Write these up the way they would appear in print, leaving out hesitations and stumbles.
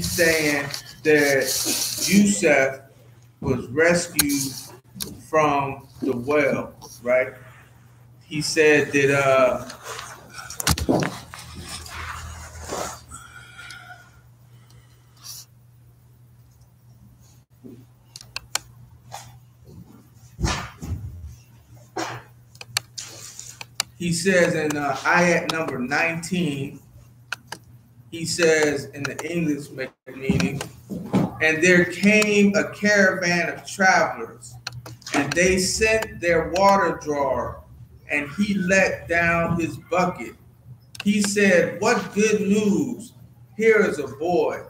saying that Yusuf was rescued from the well, right? He said that he says in ayat number 19, he says in the English meaning, and there came a caravan of travelers, and they sent their water drawer, and he let down his bucket. He said, what good news, here is a boy.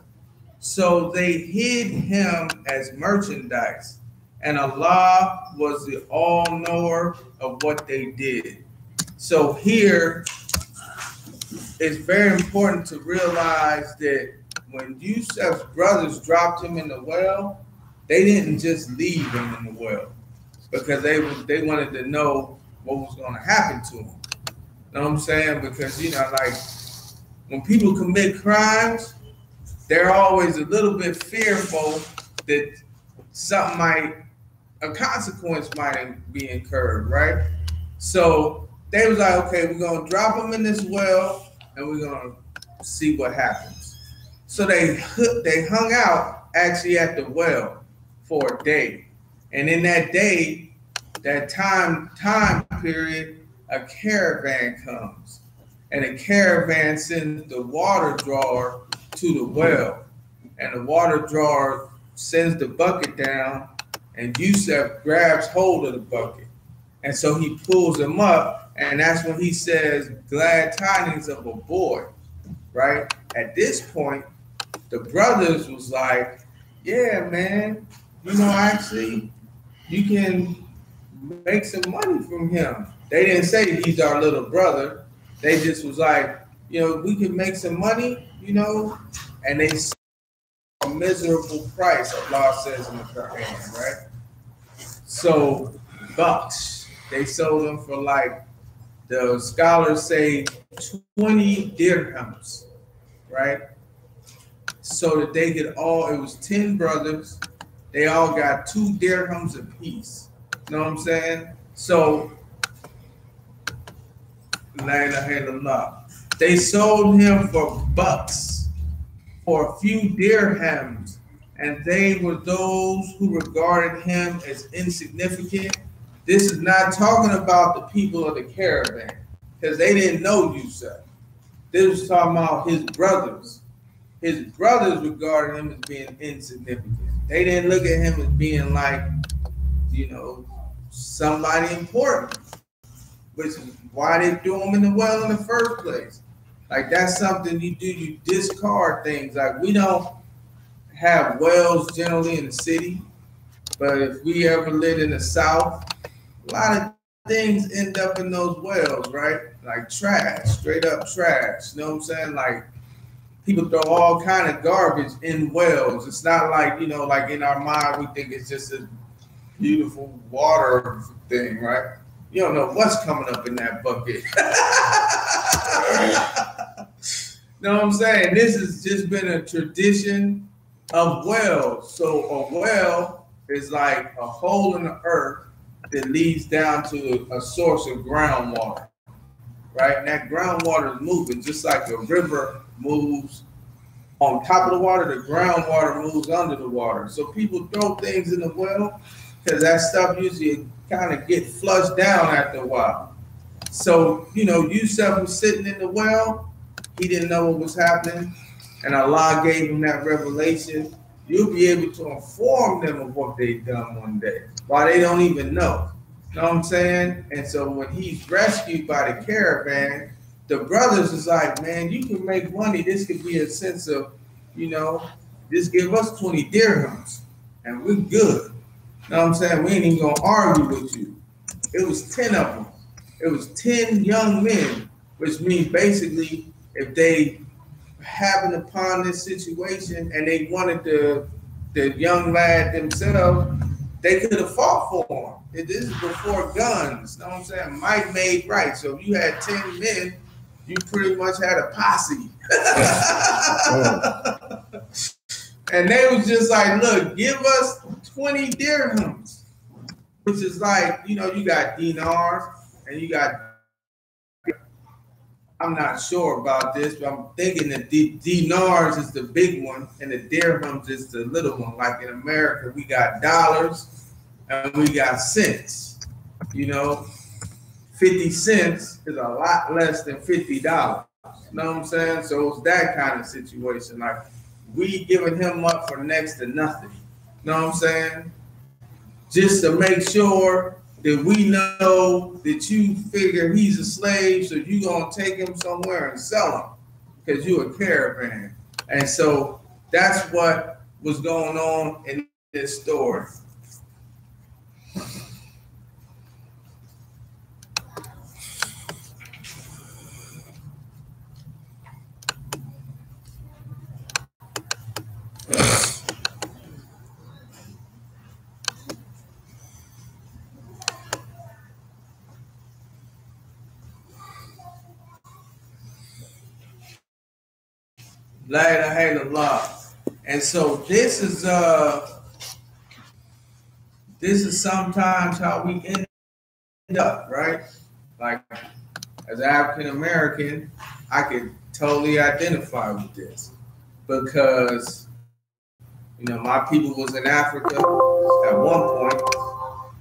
So they hid him as merchandise, and Allah was the all-knower of what they did. So here, it's very important to realize that when Yusuf's brothers dropped him in the well, they didn't just leave him in the well because they wanted to know what was going to happen to him. You know what I'm saying? Because, you know, like when people commit crimes, they're always a little bit fearful that a consequence might be incurred, right? So they was like, okay, we're going to drop him in this well and we're going to see what happens. So they hung out actually at the well for a day. And in that day, that time period, a caravan comes. And a caravan sends the water drawer to the well. And the water drawer sends the bucket down, and Yusuf grabs hold of the bucket. And so he pulls him up, and that's when he says, glad tidings of a boy, right? At this point, the brothers was like, yeah, man, you know, actually, you can make some money from him. They didn't say he's our little brother. They just was like, you know, we can make some money, you know, and they sold a miserable price, Allah says in the Quran, right? So, bucks, they sold them for like, the scholars say 20 dirhams, right? So that they could all, it was 10 brothers, they all got 2 dirhams apiece. You know what I'm saying? So, la ilaha illallah. They sold him for bucks, for a few dirhams, and they were those who regarded him as insignificant. This is not talking about the people of the caravan, because they didn't know Yusuf. This was talking about his brothers. His brothers regarded him as being insignificant. They didn't look at him as being like, you know, somebody important, which is why they threw him in the well in the first place. Like, that's something you do, you discard things. Like, we don't have wells generally in the city, but if we ever lived in the South, a lot of things end up in those wells, right? Like trash, straight up trash. You know what I'm saying? Like, people throw all kind of garbage in wells. It's not like, you know, like in our mind, we think it's just a beautiful water thing, right? You don't know what's coming up in that bucket. Know what I'm saying? This has just been a tradition of wells. So a well is like a hole in the earth that leads down to a source of groundwater, right? And that groundwater is moving just like a river moves on top of the water, the groundwater moves under the water. So people throw things in the well because that stuff usually kind of get flushed down after a while. So, you know, Yusuf was sitting in the well. He didn't know what was happening, and Allah gave him that revelation. You'll be able to inform them of what they've done one day, while they don't even know. You know what I'm saying? And so when he's rescued by the caravan, the brothers is like, man, you can make money. This could be a sense of, you know, just give us 20 dirhams, and we're good. You know what I'm saying? We ain't even gonna argue with you. It was 10 of them. It was 10 young men, which means basically, if they happened upon this situation and they wanted the young lad themselves, they could have fought for him. This is before guns. You know what I'm saying? Might made right. So if you had 10 men, you pretty much had a posse. And they was just like, look, give us 20 dirhams, which is like, you know, you got dinars and you got, I'm not sure about this, but I'm thinking that dinars is the big one and the dirhams is the little one. Like in America, we got dollars and we got cents. You know, 50 cents is a lot less than $50. You know what I'm saying? So it's that kind of situation. Like, we giving him up for next to nothing. You know what I'm saying? Just to make sure that we know that you figure he's a slave, so you gonna take him somewhere and sell him because you a caravan. And so that's what was going on in this story. La ilaha illallah. And so this is sometimes how we end up, right? Like, as an African American, I could totally identify with this because, you know, my people was in Africa at one point,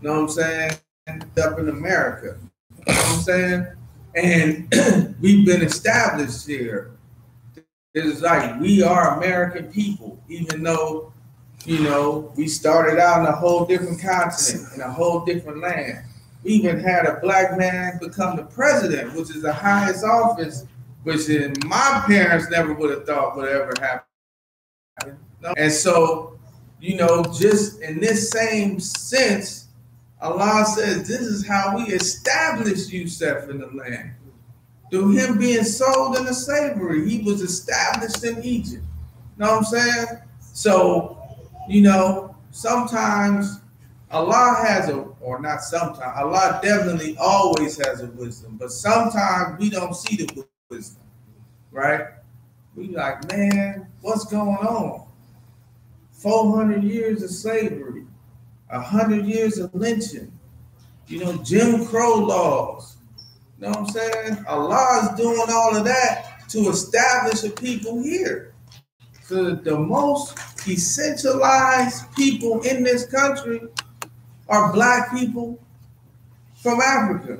you know what I'm saying? Up in America, you know what I'm saying? And we've been established here. It's like we are American people, even though, you know, we started out in a whole different continent, in a whole different land. We even had a black man become the president, which is the highest office, which my parents never would have thought would ever happen. And so, you know, just in this same sense, Allah says this is how we established Yusuf in the land. Through him being sold into slavery, he was established in Egypt. You know what I'm saying? So, you know, sometimes Allah has or not sometimes, Allah definitely always has a wisdom, but sometimes we don't see the wisdom, right? We like, man, what's going on? 400 years of slavery, 100 years of lynching, you know, Jim Crow laws. You know what I'm saying? Allah is doing all of that to establish a people here. So the most essentialized people in this country are black people from Africa.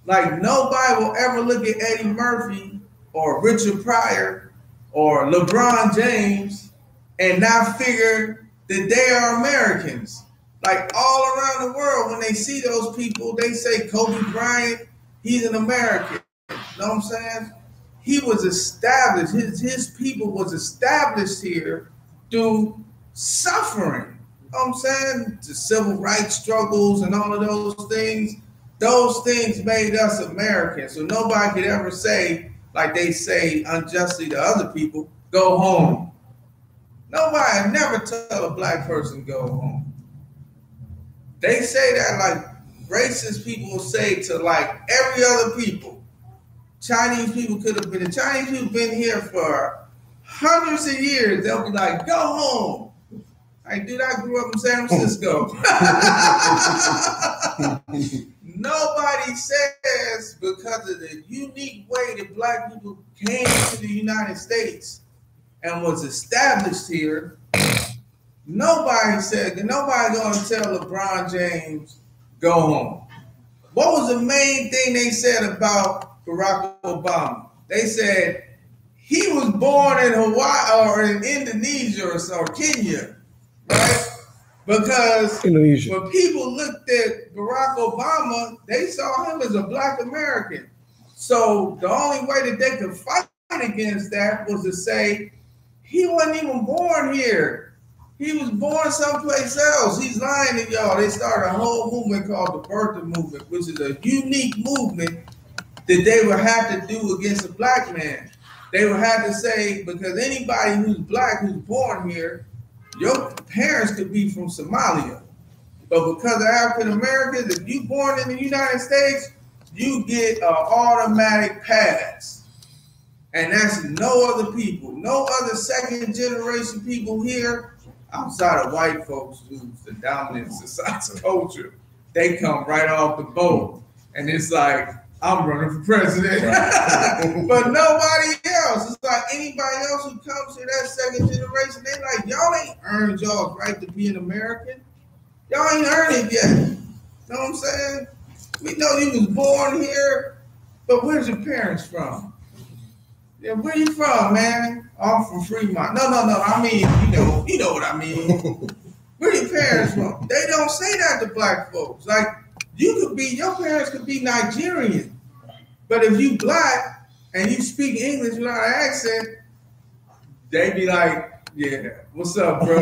Like, nobody will ever look at Eddie Murphy or Richard Pryor or LeBron James and not figure that they are Americans. Like, all around the world, when they see those people, they say Kobe Bryant, he's an American. You know what I'm saying? He was established, his people was established here through suffering. You know what I'm saying? The civil rights struggles and all of those things made us Americans. So nobody could ever say, like they say unjustly to other people, go home. Nobody never tell a black person go home. They say that like racist people will say to like every other people. Chinese people could have been, the Chinese people been here for hundreds of years. They'll be like, go home. Like, dude, I grew up in San Francisco. Nobody says because of the unique way that black people came to the United States and was established here. Nobody said, nobody gonna tell LeBron James, go home. What was the main thing they said about Barack Obama? They said he was born in Hawaii or in Indonesia or Kenya, right? Because Indonesia. When people looked at Barack Obama, they saw him as a black American. So the only way that they could fight against that was to say he wasn't even born here. He was born someplace else. He's lying to y'all. They started a whole movement called the birther movement, which is a unique movement that they would have to do against a black man. They would have to say, because anybody who's black who's born here, your parents could be from Somalia. But because of African Americans, if you born in the United States, you get an automatic pass. And that's no other people, no other second generation people here outside of white folks who's the dominant society culture. They come right off the boat. And it's like, I'm running for president. But nobody else. It's like anybody else who comes to that second generation, they like, y'all ain't earned y'all's right to be an American. Y'all ain't earned it yet. You know what I'm saying? We know you was born here, but where's your parents from? Yeah, where you from, man? Oh, I'm from Fremont. No. I mean, you know what I mean. Where your parents from? They don't say that to black folks. Like, your parents could be Nigerian, but if you black and you speak English without an accent, they be like, yeah, what's up, bro?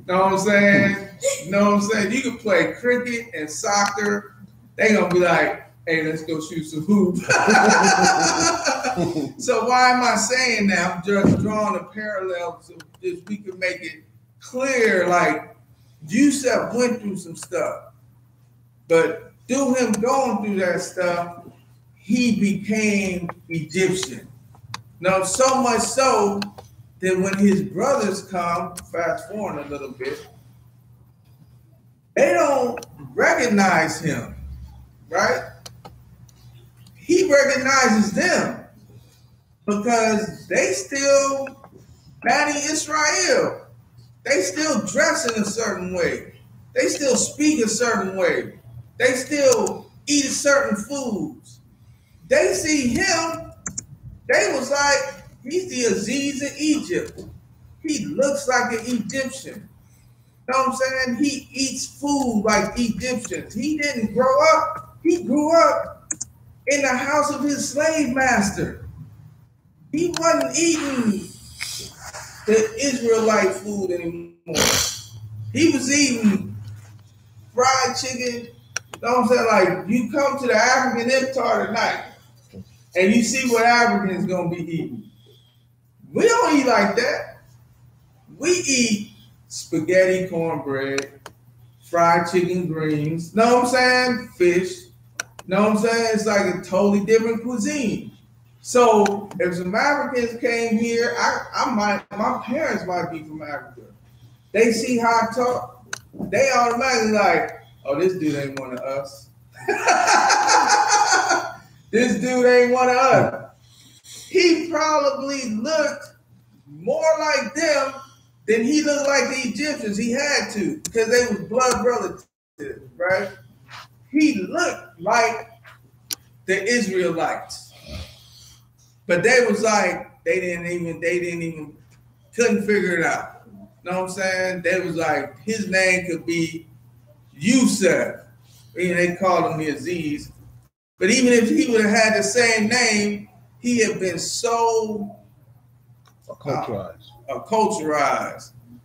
Know what I'm saying? Know what I'm saying? You can play cricket and soccer. They gonna be like, hey, let's go shoot some hoops. So why am I saying that? I'm just drawing a parallel so that we can make it clear, like, Yusuf went through some stuff, but through him going through that stuff, he became Egyptian. Now, so much so that when his brothers come, fast forward a little bit, they don't recognize him, right? He recognizes them because they still Bani Israel. They still dress in a certain way. They still speak a certain way. They still eat certain foods. They see him, they was like, he's the Aziz of Egypt. He looks like an Egyptian. You know what I'm saying? He eats food like Egyptians. He didn't grow up. He grew up in the house of his slave master. He wasn't eating the Israelite food anymore. He was eating fried chicken. You know what I'm saying? Like, you come to the African iftar tonight and you see what Africans gonna be eating. We don't eat like that. We eat spaghetti, cornbread, fried chicken, greens. Know what I'm saying? Fish. Know what I'm saying? It's like a totally different cuisine. So if some Africans came here, my parents might be from Africa. They see how I talk, they automatically like, oh, this dude ain't one of us. This dude ain't one of us. He probably looked more like them than he looked like the Egyptians. He had to, because they was blood relatives, right? He looked like the Israelites. But they was like, they didn't even, couldn't figure it out. Know what I'm saying? They was like, his name could be Yusuf. They called him the Aziz. But even if he would have had the same name, he had been so acculturized,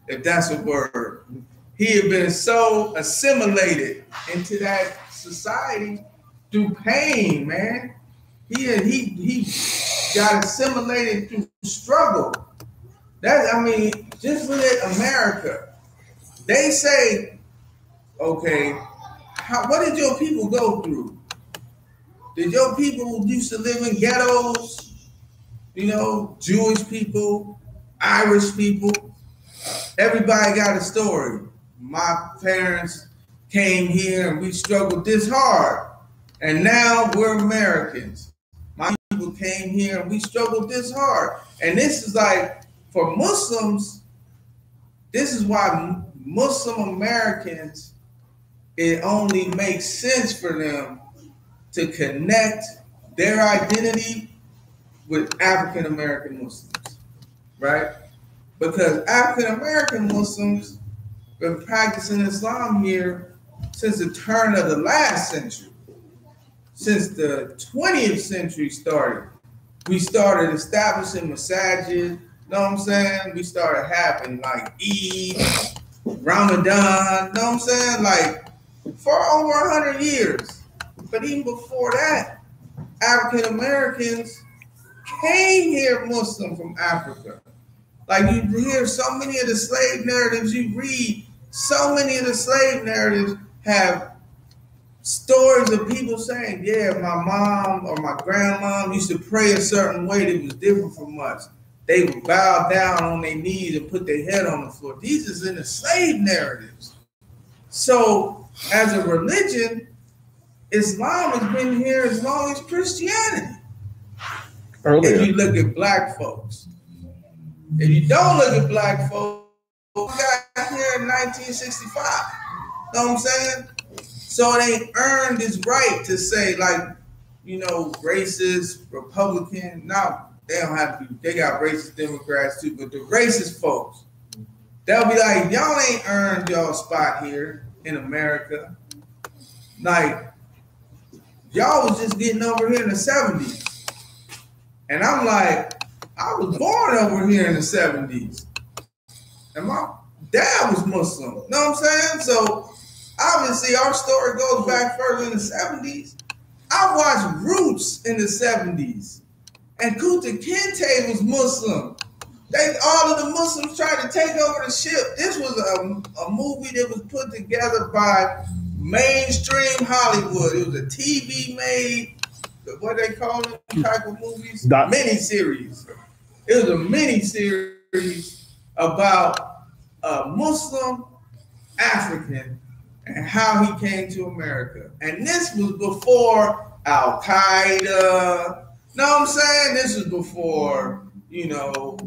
if that's a word. He had been so assimilated into that society through pain, man. He got assimilated through struggle. Just look at America. They say, okay, what did your people go through? Did your people used to live in ghettos? You know, Jewish people, Irish people. Everybody got a story. My parents came here and we struggled this hard. And now we're Americans. My people came here and we struggled this hard. And this is like, for Muslims, this is why Muslim Americans, it only makes sense for them to connect their identity with African American Muslims, right? Because African American Muslims been practicing Islam here since the turn of the last century. Since the 20th century started, we started establishing masajid. Know what I'm saying? We started having like Eid, Ramadan, know what I'm saying? Like for over 100 years. But even before that, African Americans came here Muslim from Africa. Like you hear so many of the slave narratives you read, so many of the slave narratives have stories of people saying, yeah, my mom or my grandmom used to pray a certain way that was different from us. They would bow down on their knees and put their head on the floor. These is in the slave narratives. So as a religion, Islam has been here as long as Christianity. Earlier. If you look at black folks. If you don't look at black folks, we got here in 1965. Know what I'm saying? So they earned this right to say, like, you know, racist, Republican. Now, they don't have to be, they got racist Democrats too, but the racist folks, they'll be like, y'all ain't earned y'all spot here in America. Like, y'all was just getting over here in the 70s. And I'm like, I was born over here in the 70s. And my dad was Muslim. Know what I'm saying? So obviously our story goes back further in the 70s. I watched Roots in the 70s. And Kunta Kinte was Muslim. All of the Muslims tried to take over the ship. This was a movie that was put together by mainstream Hollywood. It was a TV made, what they call it, type of movies? Mini-series. It was a mini-series about a Muslim African and how he came to America. And this was before Al-Qaeda. Know what I'm saying? This was before, you know,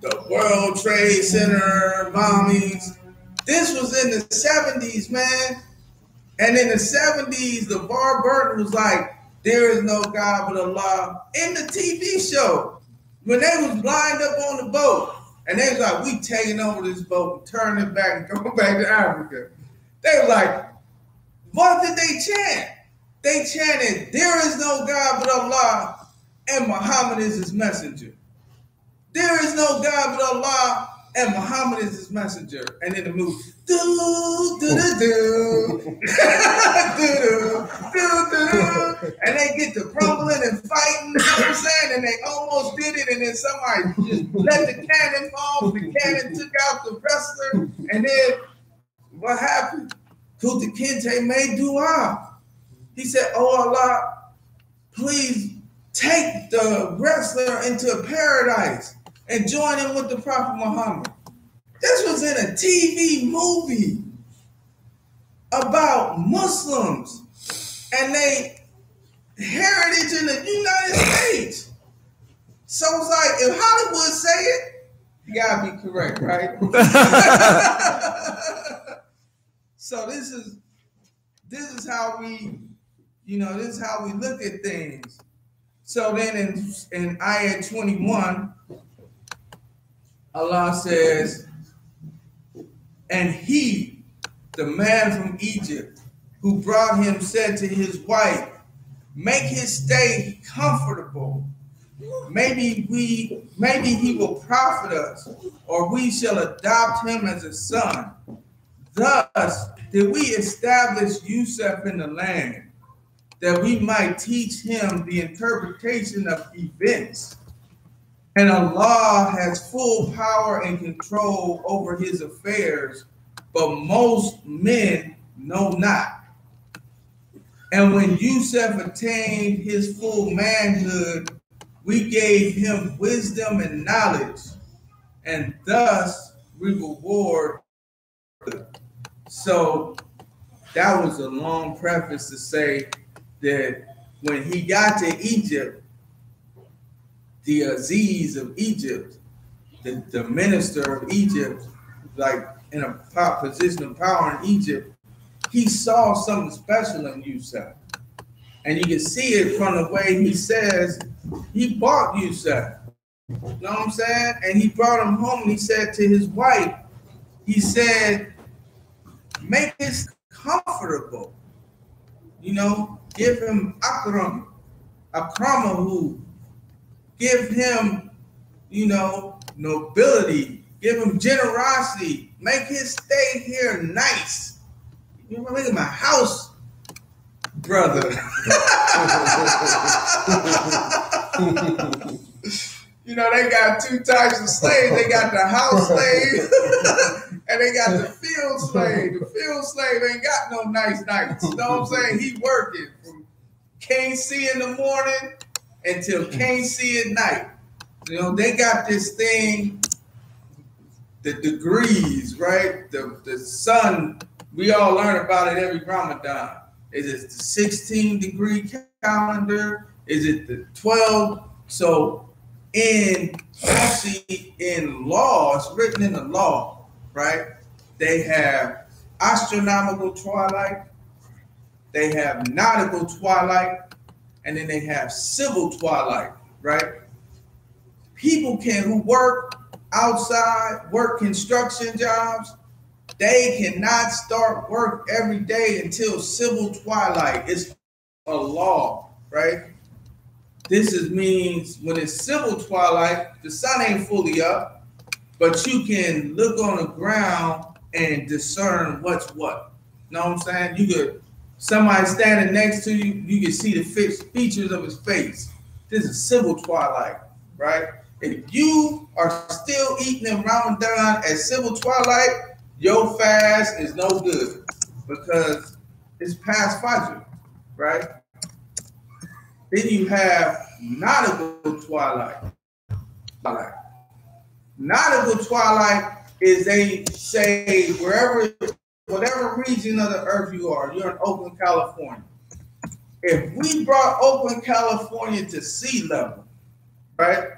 the World Trade Center bombings. This was in the 70s, man. And in the 70s, LeVar Burton was like, there is no God but Allah in the TV show. When they was lined up on the boat, and they was like, we taking over this boat and turning it back and going back to Africa. They were like, what did they chant? They chanted, there is no God but Allah, and Muhammad is his messenger. There is no God but Allah, and Muhammad is his messenger. And in the movie, do, do, do, do, do, do, do, and they get to crumbling and fighting, you know what I'm saying? And they almost did it, and then somebody just let the cannon fall. The cannon took out the wrestler, and then what happened? Kunta Kinte made dua. He said, oh Allah, please take the wrestler into paradise and join him with the Prophet Muhammad. This was in a TV movie about Muslims and their heritage in the United States. So it's like, if Hollywood say it, you gotta be correct, right? So this is how we, you know, this is how we look at things. So then in ayah 21, Allah says, and he, the man from Egypt, who brought him, said to his wife, make his stay comfortable. Maybe he will profit us, or we shall adopt him as a son. Thus did we establish Yusuf in the land, that we might teach him the interpretation of events. And Allah has full power and control over his affairs, but most men know not. And when Yusuf attained his full manhood, we gave him wisdom and knowledge, and thus we reward. So that was a long preface to say that when he got to Egypt, the Aziz of Egypt, the minister of Egypt, like in a position of power in Egypt, he saw something special in Yusuf. And you can see it from the way he says he bought Yusuf. You know what I'm saying? And he brought him home and he said to his wife, he said, make this comfortable. You know, give him akramahu. Give him, you know, nobility. Give him generosity. Make his stay here nice. You know, look at my house, brother. You know, they got two types of slaves. They got the house slave And they got the field slave. The field slave ain't got no nice nights. You know what I'm saying? He working from can't see in the morning until can't see at night. You know, they got this thing, the degrees, right? The sun, we all learn about it every Ramadan. Is it the 16-degree calendar? Is it the 12? So in law, it's written in the law, right? They have astronomical twilight, they have nautical twilight, and then they have civil twilight, right? People who work outside, work construction jobs, they cannot start work every day until civil twilight. It's a law, right? This means when it's civil twilight, the sun ain't fully up, but you can look on the ground and discern what's what. You know what I'm saying? You could, somebody standing next to you, you can see the features of his face. This is civil twilight, right? If you are still eating in Ramadan at civil twilight, your fast is no good because it's past Fajr, right? Then you have nautical twilight. Nautical twilight is, they say, whatever region of the earth you are, you're in Oakland, California. If we brought Oakland, California to sea level, right?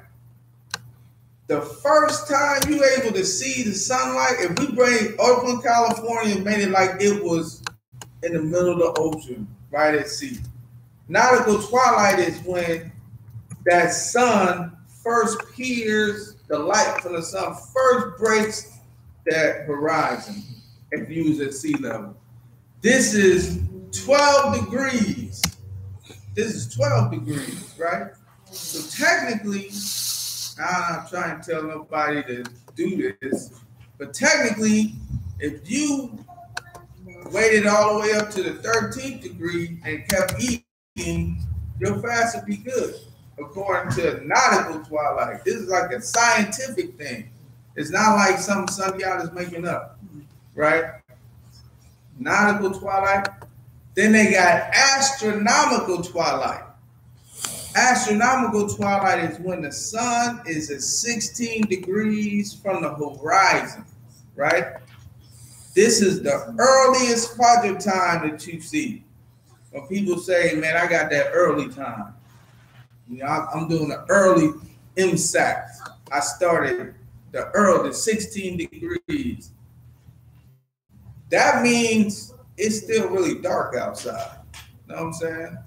The first time you able to see the sunlight, if we bring Oakland, California and made it like it was in the middle of the ocean, right at sea. Nautical twilight is when that sun first peers, the light from the sun first breaks that horizon if you was at sea level. This is 12 degrees. This is 12 degrees, right? So technically, I'm not trying to tell nobody to do this, but technically, if you waited all the way up to the 13th degree and kept eating, your fast would be good, according to nautical twilight. This is like a scientific thing. It's not like some Sundiata is making up, right? Nautical twilight. Then they got astronomical twilight. Astronomical twilight is when the sun is at 16 degrees from the horizon, right? This is the earliest Fajr time that you see. When people say, man, I got that early time. You know, I'm doing the early imsak. I started the 16 degrees. That means it's still really dark outside. You know what I'm saying?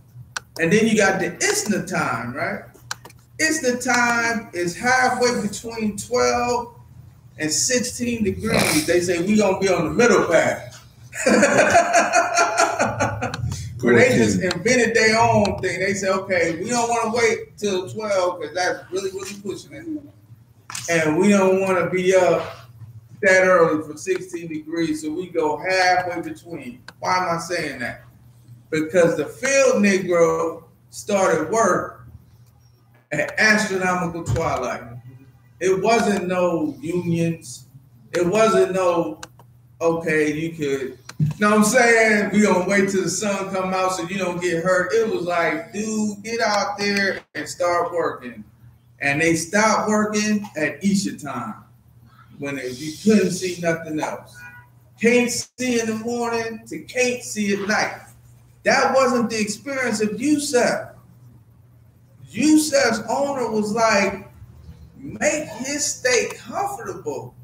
And then you got the Isna time, right? Isna time is halfway between 12 and 16 degrees. They say we gonna be on the middle path. Where they just invented their own thing. They say, okay, we don't want to wait till 12 because that's really, really pushing it. And we don't want to be up that early for 16 degrees, so we go halfway between. Why am I saying that? Because the field Negro started work at astronomical twilight. It wasn't no unions. It wasn't no, okay, you could, you know what I'm saying? We gonna wait till the sun come out so you don't get hurt. It was like, dude, get out there and start working. And they stopped working at Isha time when you couldn't see nothing else. Can't see in the morning to can't see at night. That wasn't the experience of Yusuf. Yusuf's owner was like, make his stay comfortable,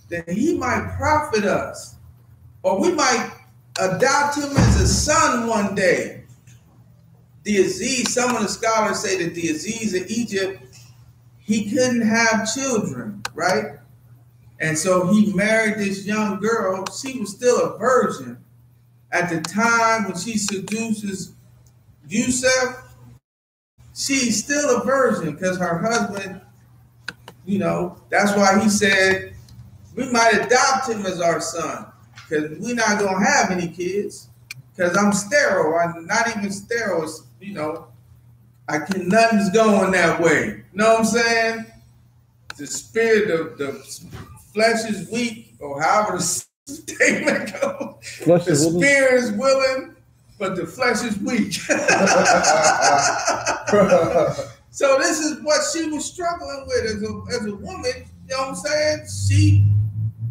then he might profit us. Or we might adopt him as a son one day. The Aziz, some of the scholars say that the Aziz of Egypt, he couldn't have children, right? And so he married this young girl. She was still a virgin. At the time when she seduces Yusuf, she's still a virgin because her husband, you know, that's why he said, we might adopt him as our son because we're not going to have any kids because I'm sterile. I'm not even sterile, you know. Nothing's going that way. You know what I'm saying? The spirit of the flesh is weak, or however the statement goes. The spirit is willing, but the flesh is weak. So this is what she was struggling with as a woman. You know what I'm saying? She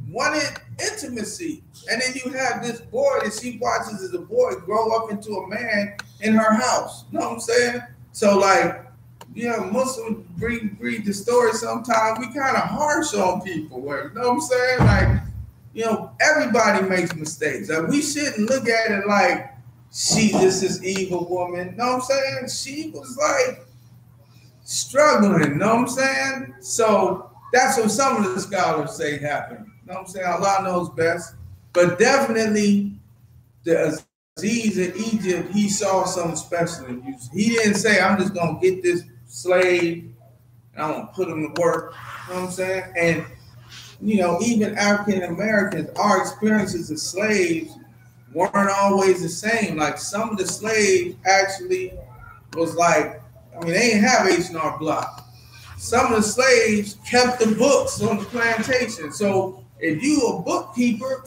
wanted intimacy. And then you have this boy that she watches as a boy grow up into a man in her house. You know what I'm saying? So like, you know, Muslims read the story sometimes. We kind of harsh on people. You know what I'm saying? Like, you know, everybody makes mistakes. Like, we shouldn't look at it like this is evil woman. You know what I'm saying? She was like struggling. You know what I'm saying? So that's what some of the scholars say happened. You know what I'm saying? Allah knows best. But definitely the Aziz in Egypt, he saw something special in Yusuf. He didn't say, I'm just going to get this slave and I'm going to put him to work. You know what I'm saying? And, you know, even African Americans, our experiences as slaves weren't always the same. Like some of the slaves actually was like, I mean, they didn't have H&R Block. Some of the slaves kept the books on the plantation. So if you a bookkeeper,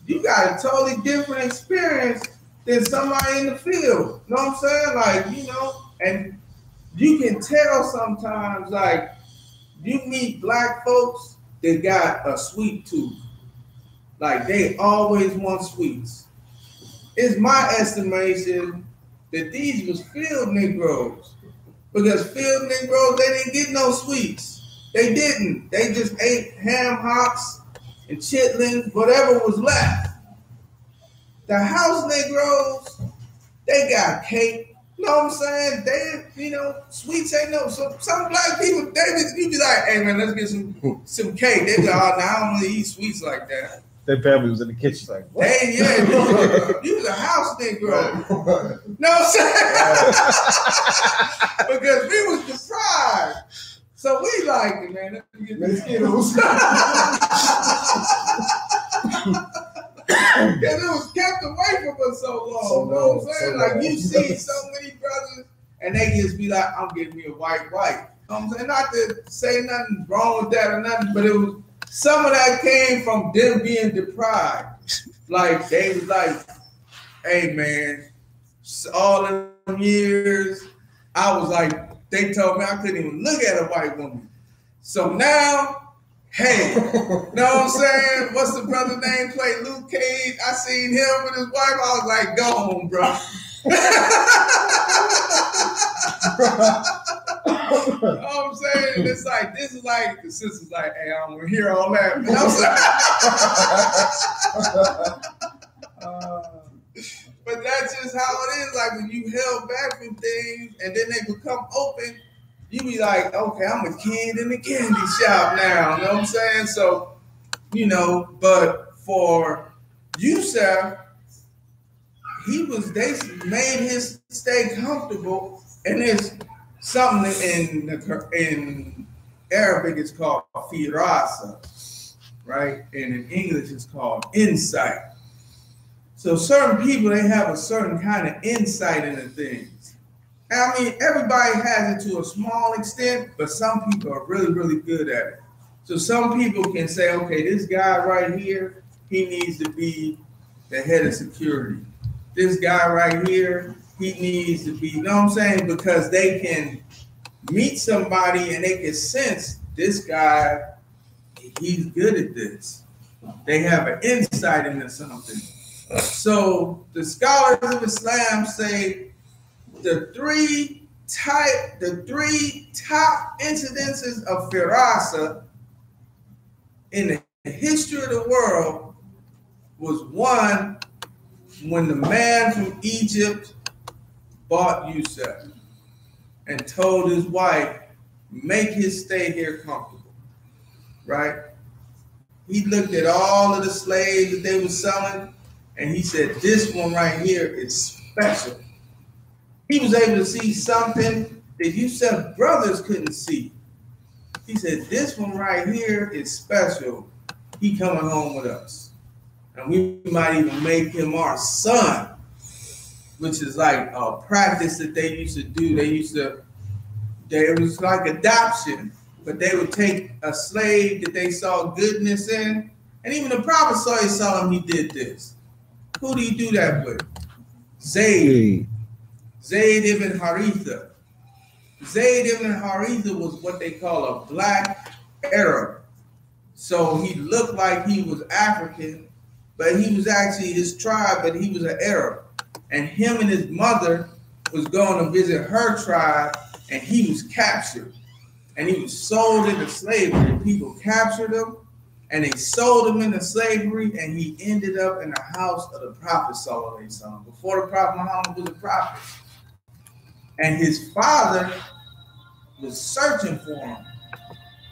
you got a totally different experience than somebody in the field. You know what I'm saying? Like, you know, and you can tell sometimes, like, you meet black folks that got a sweet tooth. Like, they always want sweets. It's my estimation that these was field Negroes. Because field Negroes, they didn't get no sweets. They didn't. They just ate ham hocks and chitlins, whatever was left. The house Negroes, they got cake. You know what I'm saying? They, you know, sweets ain't no. So some black people, you be like, hey man, let's get some cake. They be like, oh, no, I don't really eat sweets like that. Their family was in the kitchen like, what? Hey, yeah, you was a house Negro. Know what I'm saying? Because we was deprived. So we like it, man. Let me get the Skittles. Because it was kept away from us so long. You know what I'm saying? Like, you see so many brothers, and they just be like, I'm getting me a white. You know what I'm saying? Not to say nothing wrong with that or nothing, but it was some of that came from them being deprived. Like, they was like, hey, man, all of them years, I was like, they told me I couldn't even look at a white woman. So now, hey, know what I'm saying? What's the brother name? Played Luke Cage. I seen him with his wife. I was like, go home, bro. You know what I'm saying? It's like, this is like, the sister's like, hey, I don't want to hear all that. You know what I'm saying? But that's just how it is. Like, when you held back from things and then they become open, you be like, okay, I'm a kid in the candy shop now. You know what I'm saying? So, you know, but for Yusuf, they made his stay comfortable, and there's something in Arabic it's called firasa, right? And in English it's called insight. So certain people, they have a certain kind of insight into things. I mean, everybody has it to a small extent, but some people are really, really good at it. So some people can say, okay, this guy right here, he needs to be the head of security. This guy right here, he needs to be, you know what I'm saying? Because they can meet somebody and they can sense this guy, he's good at this. They have an insight into something. So the scholars of Islam say the three top incidences of firasa in the history of the world was one, when the man from Egypt bought Yusuf and told his wife, make his stay here comfortable, right? He looked at all of the slaves that they were selling, and he said, this one right here is special. He was able to see something that Yusuf's brothers couldn't see. He said, this one right here is special. He coming home with us. And we might even make him our son, which is like a practice that they used to do. It was like adoption, but they would take a slave that they saw goodness in, And even the Prophet sallallahu he did this. Who do you do that with? Zayd. Zayd ibn Haritha. Zayd ibn Haritha was what they call a black Arab. So he looked like he was African, but he was actually his tribe, but he was an Arab. And him and his mother was going to visit her tribe, and he was captured. And he was sold into slavery. People captured him, and they sold him into slavery, and he ended up in the house of the Prophet sallallahu before the Prophet Muhammad was a prophet. And his father was searching for him.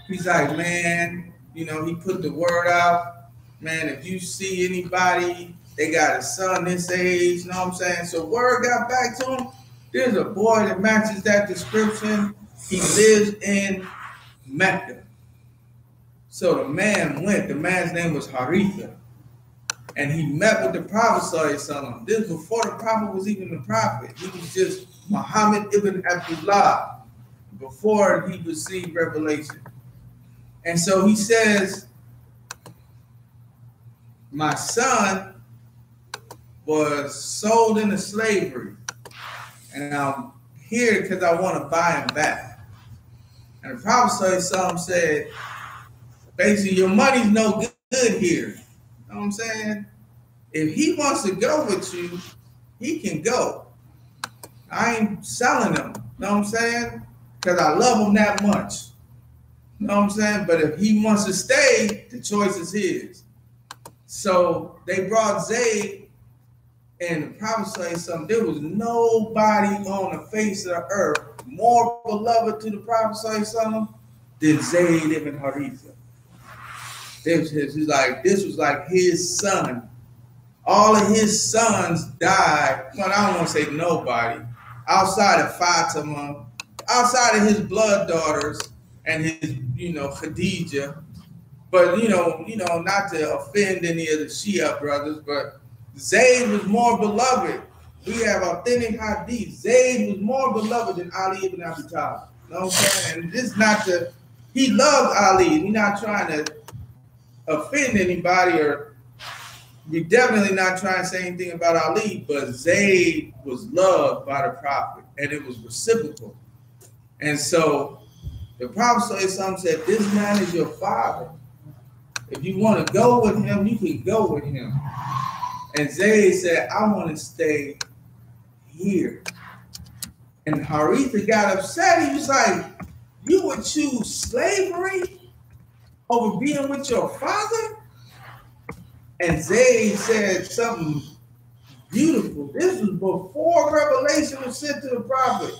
He's like, man, you know, he put the word out, man, if you see anybody, they got a son this age, you know what I'm saying? So word got back to him. There's a boy that matches that description. He lives in Mecca. So the man went. The man's name was Haritha. And he met with the Prophet sallallahu. This was before the Prophet was even the Prophet. He was just Muhammad ibn Abdullah before he received revelation. And so he says, my son was sold into slavery. And I'm here because I want to buy him back. And the Prophet sallallahu said, basically, your money's no good here. You know what I'm saying? If he wants to go with you, he can go. I ain't selling him. You know what I'm saying? Because I love him that much. You know what I'm saying? But if he wants to stay, the choice is his. So they brought Zayd, and the Prophet sallallahu there was nobody on the face of the earth more beloved to the Prophet sallallahu than Zayd ibn Haritha. This was like his son. All of his sons died. Well, I don't want to say nobody. Outside of Fatima, outside of his blood daughters and his, Khadijah. But, not to offend any of the Shia brothers, but Zayd was more beloved. We have authentic hadith. Zayd was more beloved than Ali ibn Abi Talib. You know what I'm saying? And this is not to, he loved Ali. We're not trying to offend anybody, or we're definitely not trying to say anything about Ali, but Zayd was loved by the Prophet, and it was reciprocal. And so the Prophet said, this man is your father. If you want to go with him, you can go with him. And Zayd said, I want to stay here. And Haritha got upset. He was like, you would choose slavery over being with your father? And Zayd said something beautiful. This was before revelation was sent to the Prophet.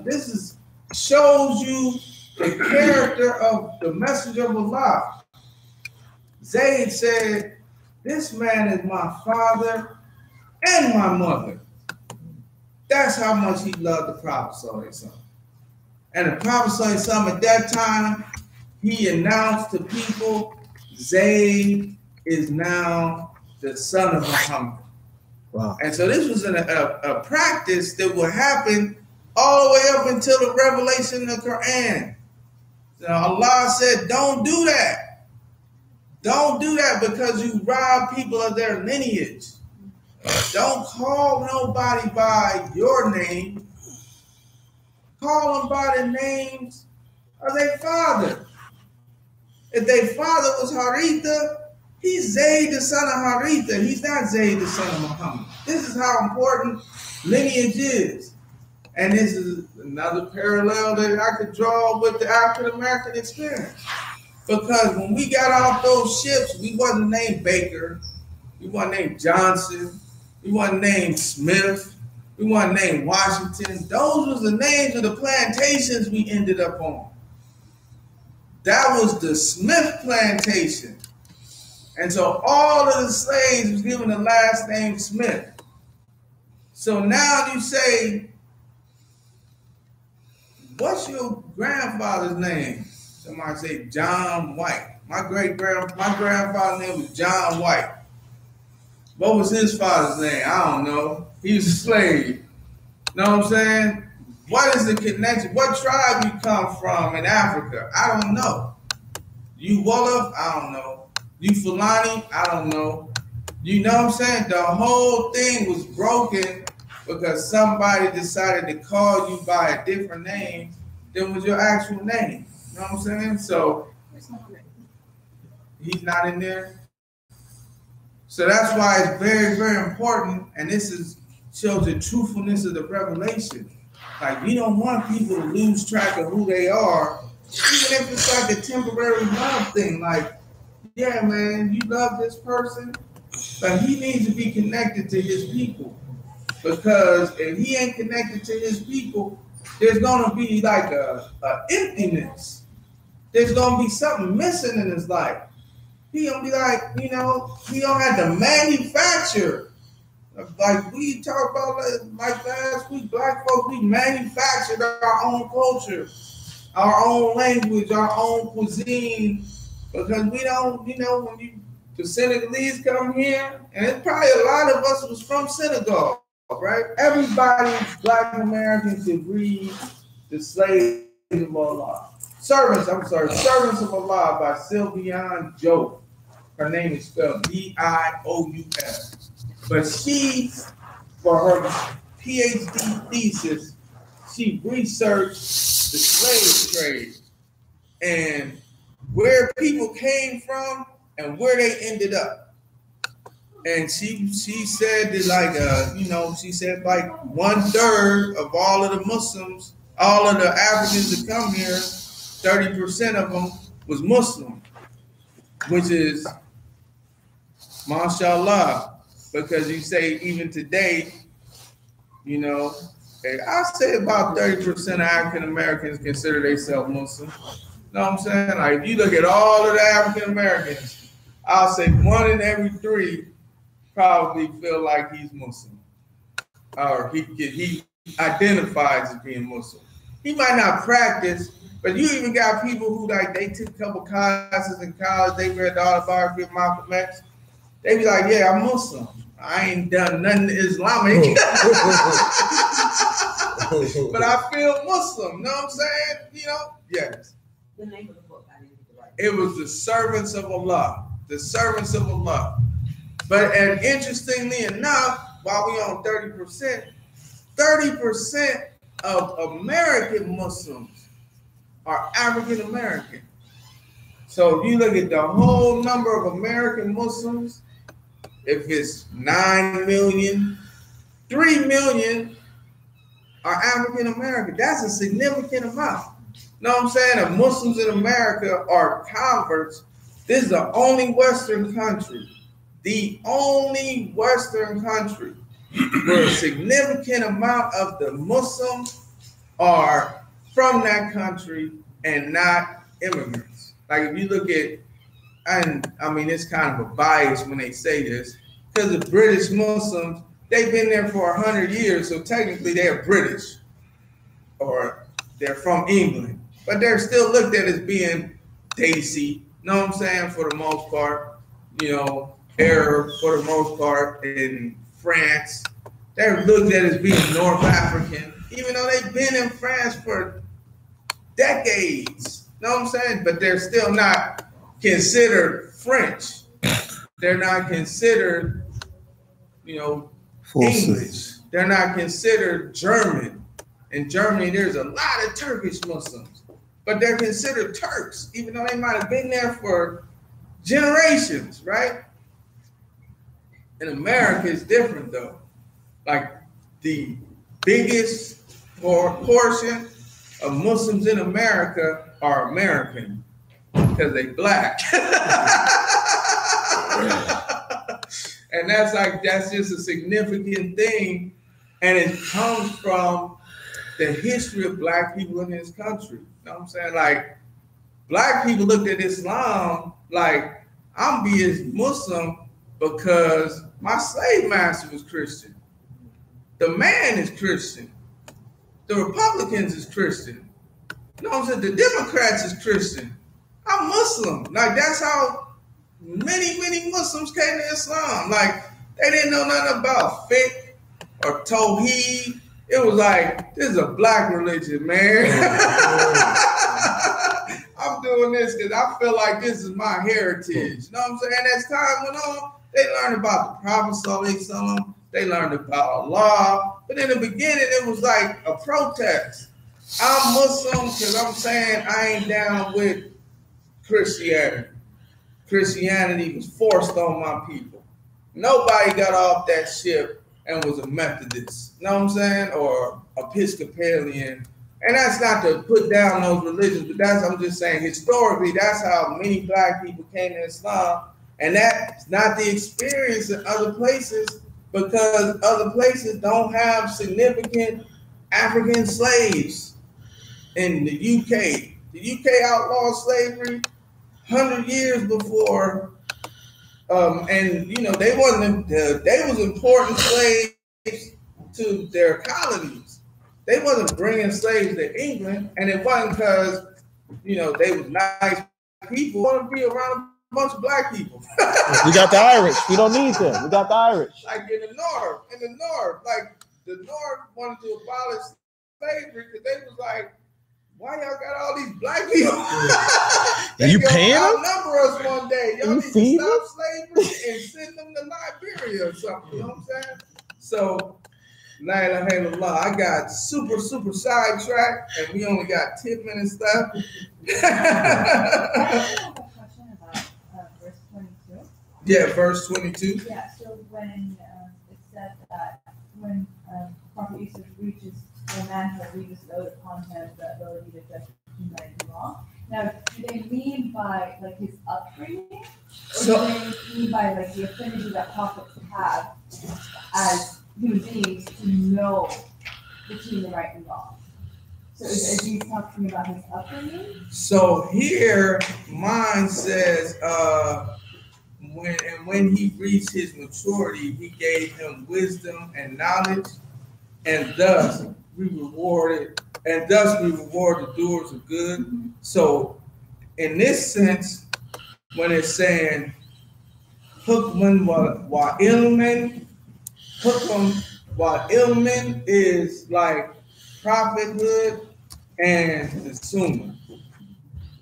This shows you the character of the messenger of Allah. Zayd said, this man is my father and my mother. That's how much he loved the Prophet. And the Prophet at that time, he announced to people, Zayd is now the son of Muhammad. Wow. And so this was a practice that would happen all the way up until the revelation of the Quran. Allah said, don't do that. Don't do that because you rob people of their lineage. Don't call nobody by your name. Call them by the names of their father. If their father was Haritha, he's Zayd the son of Haritha. He's not Zayd the son of Muhammad. This is how important lineage is. And this is another parallel that I could draw with the African American experience. Because when we got off those ships, we wasn't named Baker, we wasn't named Johnson, we wasn't named Smith, we wasn't named Washington. Those was the names of the plantations we ended up on. That was the Smith plantation. And so all of the slaves was given the last name Smith. So now you say, what's your grandfather's name? Somebody say John White. My grandfather's name was John White. What was his father's name? I don't know. He was a slave. Know what I'm saying? What is the connection? What tribe you come from in Africa? I don't know. You Wolof? I don't know. You Fulani? I don't know. You know what I'm saying? The whole thing was broken because somebody decided to call you by a different name than was your actual name. You know what I'm saying? So he's not in there. So that's why it's very, very important, and this shows the truthfulness of the revelation. Like, we don't want people to lose track of who they are, even if it's like a temporary love thing. Like, yeah, man, you love this person, but he needs to be connected to his people. Because if he ain't connected to his people, there's gonna be like a emptiness. There's gonna be something missing in his life. He gonna be like, he don't have to manufacture. Like we talked about like last week, black folks, we manufactured our own culture, our own language, our own cuisine, because we don't, when the Senegalese come here, and it's probably a lot of us was from Senegal, right? Everybody, black Americans, could read The Slaves of Allah. Servants of Allah by Sylviane Joe. Her name is spelled Diouf. But she, for her PhD thesis, she researched the slave trade and where people came from and where they ended up. And she said that she said like 1/3 of all of the Muslims, all of the Africans that come here, 30% of them was Muslim, which is mashallah. Because you say even today, I say about 30% of African Americans consider themselves Muslim. You know what I'm saying? Like if you look at all of the African Americans, I'll say 1 in every 3 probably feel like he's Muslim, or he identifies as being Muslim. He might not practice, but you even got people who they took a couple classes in college, they read the autobiography of Malcolm X. They be like, yeah, I'm Muslim. I ain't done nothing Islamic. But I feel Muslim. You know what I'm saying? Yes. The name of the book, I didn't get it right. It was The Servants of Allah. The Servants of Allah. And interestingly enough, while we on 30%, 30% of American Muslims are African American. So if you look at the whole number of American Muslims, if it's 9 million, 3 million are African American. That's a significant amount. You know what I'm saying? If Muslims in America are converts, this is the only Western country where a significant amount of the Muslims are from that country and not immigrants. Like if you look at, and I mean, it's kind of a bias when they say this, because the British Muslims, they've been there for 100 years, so technically they're British, or they're from England, but they're still looked at as being Desi, you know what I'm saying, for the most part, Arab for the most part, in France, they're looked at as being North African, even though they've been in France for decades, you know what I'm saying, but they're still not considered French. They're not considered, English. They're not considered German. In Germany, there's a lot of Turkish Muslims, but they're considered Turks, even though they might have been there for generations, right? In America, it's different, though. Like, the biggest portion of Muslims in America are American because they black. And that's just a significant thing. And it comes from the history of black people in this country. You know what I'm saying? Like, black people looked at Islam like, I'm being Muslim because my slave master was Christian. The man is Christian. The Republicans is Christian. You know what I'm saying? The Democrats is Christian. I'm Muslim. Like, that's how many Muslims came to Islam. Like, they didn't know nothing about fiqh or tawheed. It was like, this is a black religion, man. I I'm doing this because I feel like this is my heritage. You know what I'm saying? As time went on, they learned about the Prophet Sallallahu Alaihi Wasallam. They learned about Allah. But in the beginning, it was like a protest. I'm Muslim because I'm saying I ain't down with Christianity. Christianity was forced on my people. Nobody got off that ship and was a Methodist. You know what I'm saying? Or Episcopalian. And that's not to put down those religions, but I'm just saying historically, that's how many black people came to Islam. And that's not the experience in other places because other places don't have significant African slaves. In the UK, the UK outlawed slavery 100 years before, and you know they was important slaves to their colonies. They wasn't bringing slaves to England, and it wasn't because you know they was nice people. Want to be around a bunch of black people. We got the Irish. We don't need them. We got the Irish. Like in the north, like the north wanted to abolish slavery because they was like, why y'all got all these black people? And you paying them? Outnumber us one day. Y'all need to stop slavery and send them to Liberia or something. You know what I'm saying? So, la ilaha illallah, I got super sidetracked, and we only got 10 minutes left. I have a question about verse 22. Yeah, verse 22. Yeah, so when it said that when Prophet Yusuf reaches the man who reads load upon him the ability to judge between right and wrong. Now, do they mean by like his upbringing, or do they mean by like the affinity that prophets have as human beings to know between the right and wrong? So is he talking about his upbringing? So here, mine says, when he reached his maturity, he gave him wisdom and knowledge, and thus we reward the doers of good. So in this sense, when it's saying hukman wa ilmin, hukm wa ilmin is like prophethood and the sunnah.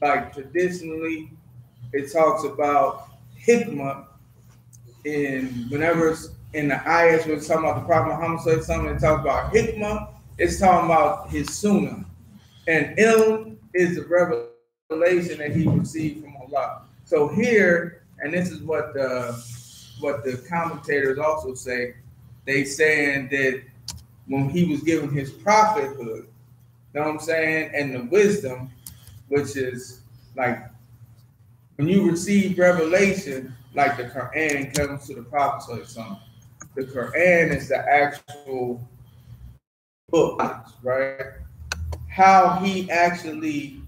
Like traditionally, it talks about hikmah whenever it's in the ayahs, when it's talking about the Prophet Muhammad, it talks about hikmah. It's talking about his sunnah. And ilm is the revelation that he received from Allah. So here, and this is what the commentators also say, they saying that when he was given his prophethood, you know what I'm saying, and the wisdom, which is like when you receive revelation, like the Quran comes to the Prophet, the Quran is the actual book, right? How he actually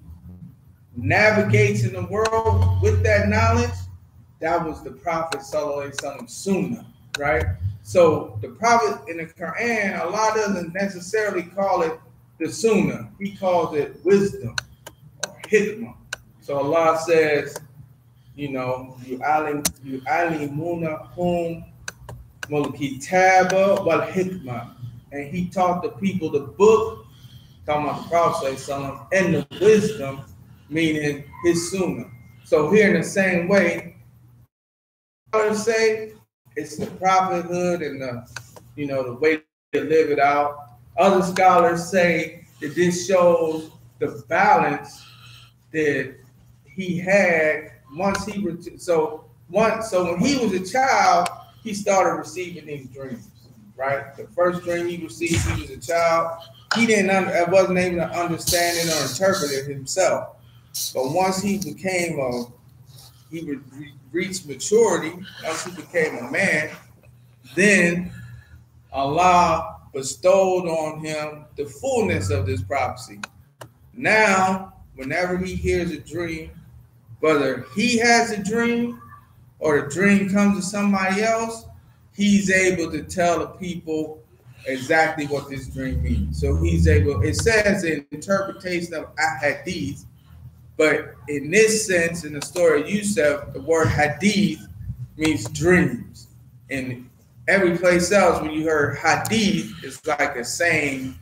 navigates in the world with that knowledge, that was the Prophet Sallallahu Alaihi Wasallam Sunnah, right? So the Prophet in the Quran, Allah doesn't necessarily call it the Sunnah. He calls it wisdom or hikmah. So Allah says, you know, yu'allimuna hum al-kitaba wal hikmah. And he taught the people the book, talking about the Prophet and the wisdom, meaning his sunnah. So here in the same way, scholars say it's the prophethood and the way to live it out. Other scholars say that this shows the balance that he had once he so when he was a child, he started receiving these dreams. Right, the first dream he received, he was a child. He wasn't able to understand it or interpret it himself. But once he reached maturity, once he became a man, then Allah bestowed on him the fullness of this prophecy. Now, whenever he hears a dream, whether he has a dream or the dream comes to somebody else, he's able to tell the people exactly what this dream means. So it says in interpretation of hadith, but in this sense, in the story of Yusuf, the word hadith means dreams. And every place else, when you heard hadith, it's like a saying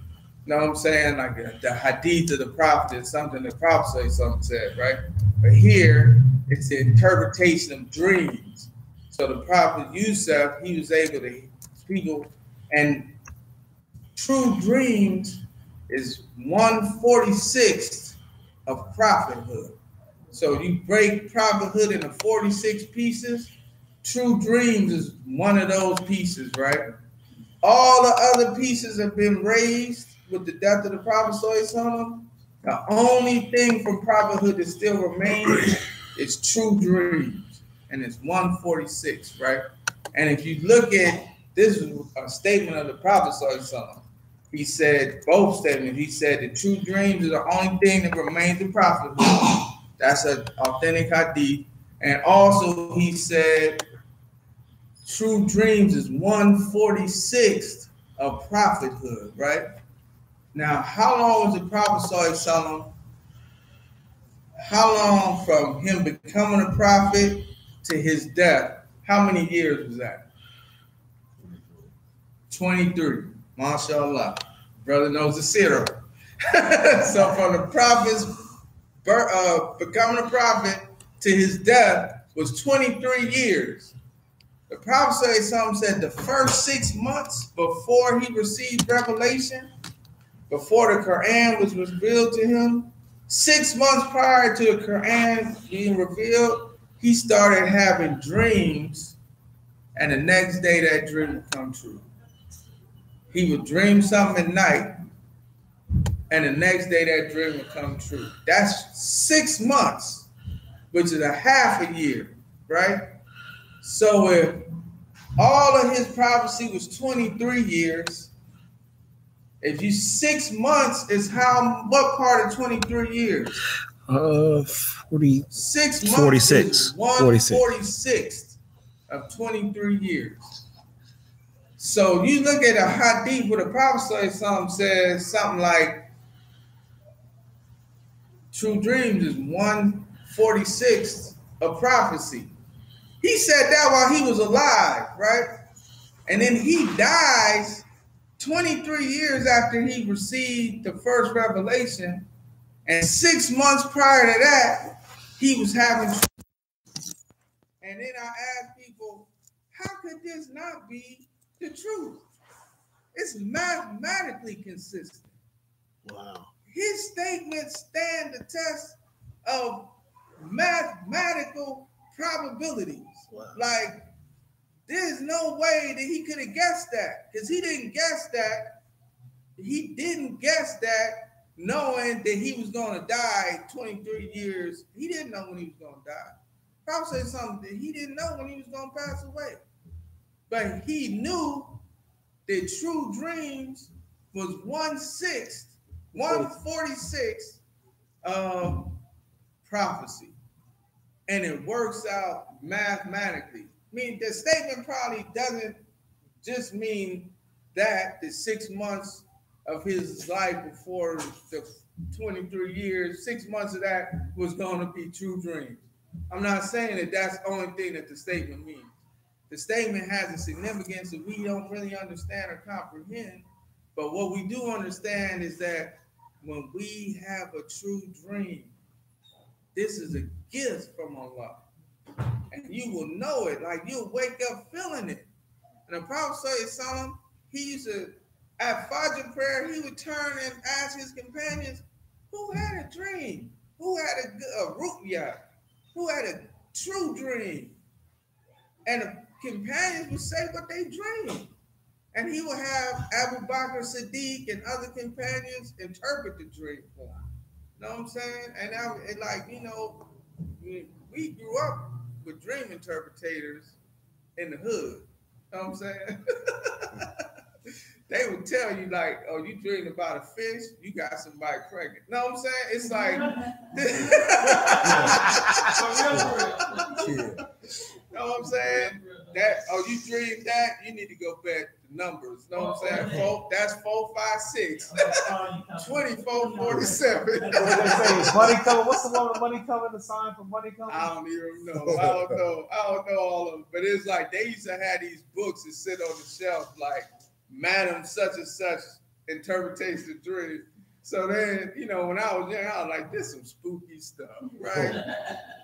know what I'm saying? Like the hadith of the prophet is something the prophet said, right? But here, it's the interpretation of dreams. So the prophet Yusuf, he was able to people, and true dreams is 1/46 of prophethood. So you break prophethood into 46 pieces. True dreams is one of those pieces, right? All the other pieces have been raised with the death of the prophet. The only thing from prophethood that still remains is true dreams, and it's 1/46, right? And if you look at this, is a statement of the prophet. He said both statements. He said the true dreams are the only thing that remains in prophethood. That's an authentic hadith. And also he said true dreams is 1/46 of prophethood, right? Now, how long was the prophet Sallallahu? How long from him becoming a prophet to his death? How many years was that? 23. MashaAllah. Brother knows the Surah. So from the prophet's becoming a prophet to his death was 23 years. The prophet said the first 6 months before he received revelation, before the Quran was revealed to him, 6 months prior to the Quran being revealed, he started having dreams, and the next day that dream would come true. He would dream something at night, and the next day that dream would come true. That's 6 months, which is a half a year, right? So if all of his prophecy was 23 years, if you 6 months is what part of 23 years? 40. 6 months 46. is 1/46 of 23 years. So you look at a hadith where the prophet says something like true dreams is 1/46 of prophecy. He said that while he was alive, right? And then he dies 23 years after he received the first revelation, and 6 months prior to that, he was having. And then I ask people, how could this not be the truth? It's mathematically consistent. Wow. His statements stand the test of mathematical probabilities. Wow. Like, there's no way that he could have guessed that, because he didn't guess that. He didn't guess that knowing that he was going to die 23 years. He didn't know when he was going to die. Probably said something that he didn't know when he was going to pass away. But he knew that true dreams was 1/46 of prophecy. And it works out mathematically. I mean, the statement probably doesn't just mean that the 6 months of his life before the 23 years, 6 months of that was going to be true dreams. I'm not saying that that's the only thing that the statement means. The statement has a significance that we don't really understand or comprehend. But what we do understand is that when we have a true dream, this is a gift from Allah. And you will know it. Like, you'll wake up feeling it. And the Prophet ﷺ, he used to, at Fajr prayer, he would turn and ask his companions, who had a dream? Who had a ru'ya? Who had a true dream? And the companions would say what they dreamed. And he would have Abu Bakr Siddiq and other companions interpret the dream for him. You know what I'm saying? And we grew up with dream interpreters in the hood. You know what I'm saying? They would tell you, like, oh, you dreamed about a fish, you got somebody pregnant. You know what I'm saying? It's like, you know what I'm saying? That, oh, you dreamed that, you need to go back to numbers. You know what I'm saying? That's 4, 5, 6. 24, 47. What they say? Money coming. What's the one with money coming? The sign for money coming? I don't even know. I don't know all of them. But it's like they used to have these books that sit on the shelf, like Madam such and such interpretation of dreams. So then, you know, when I was young, I was like, this is some spooky stuff, right?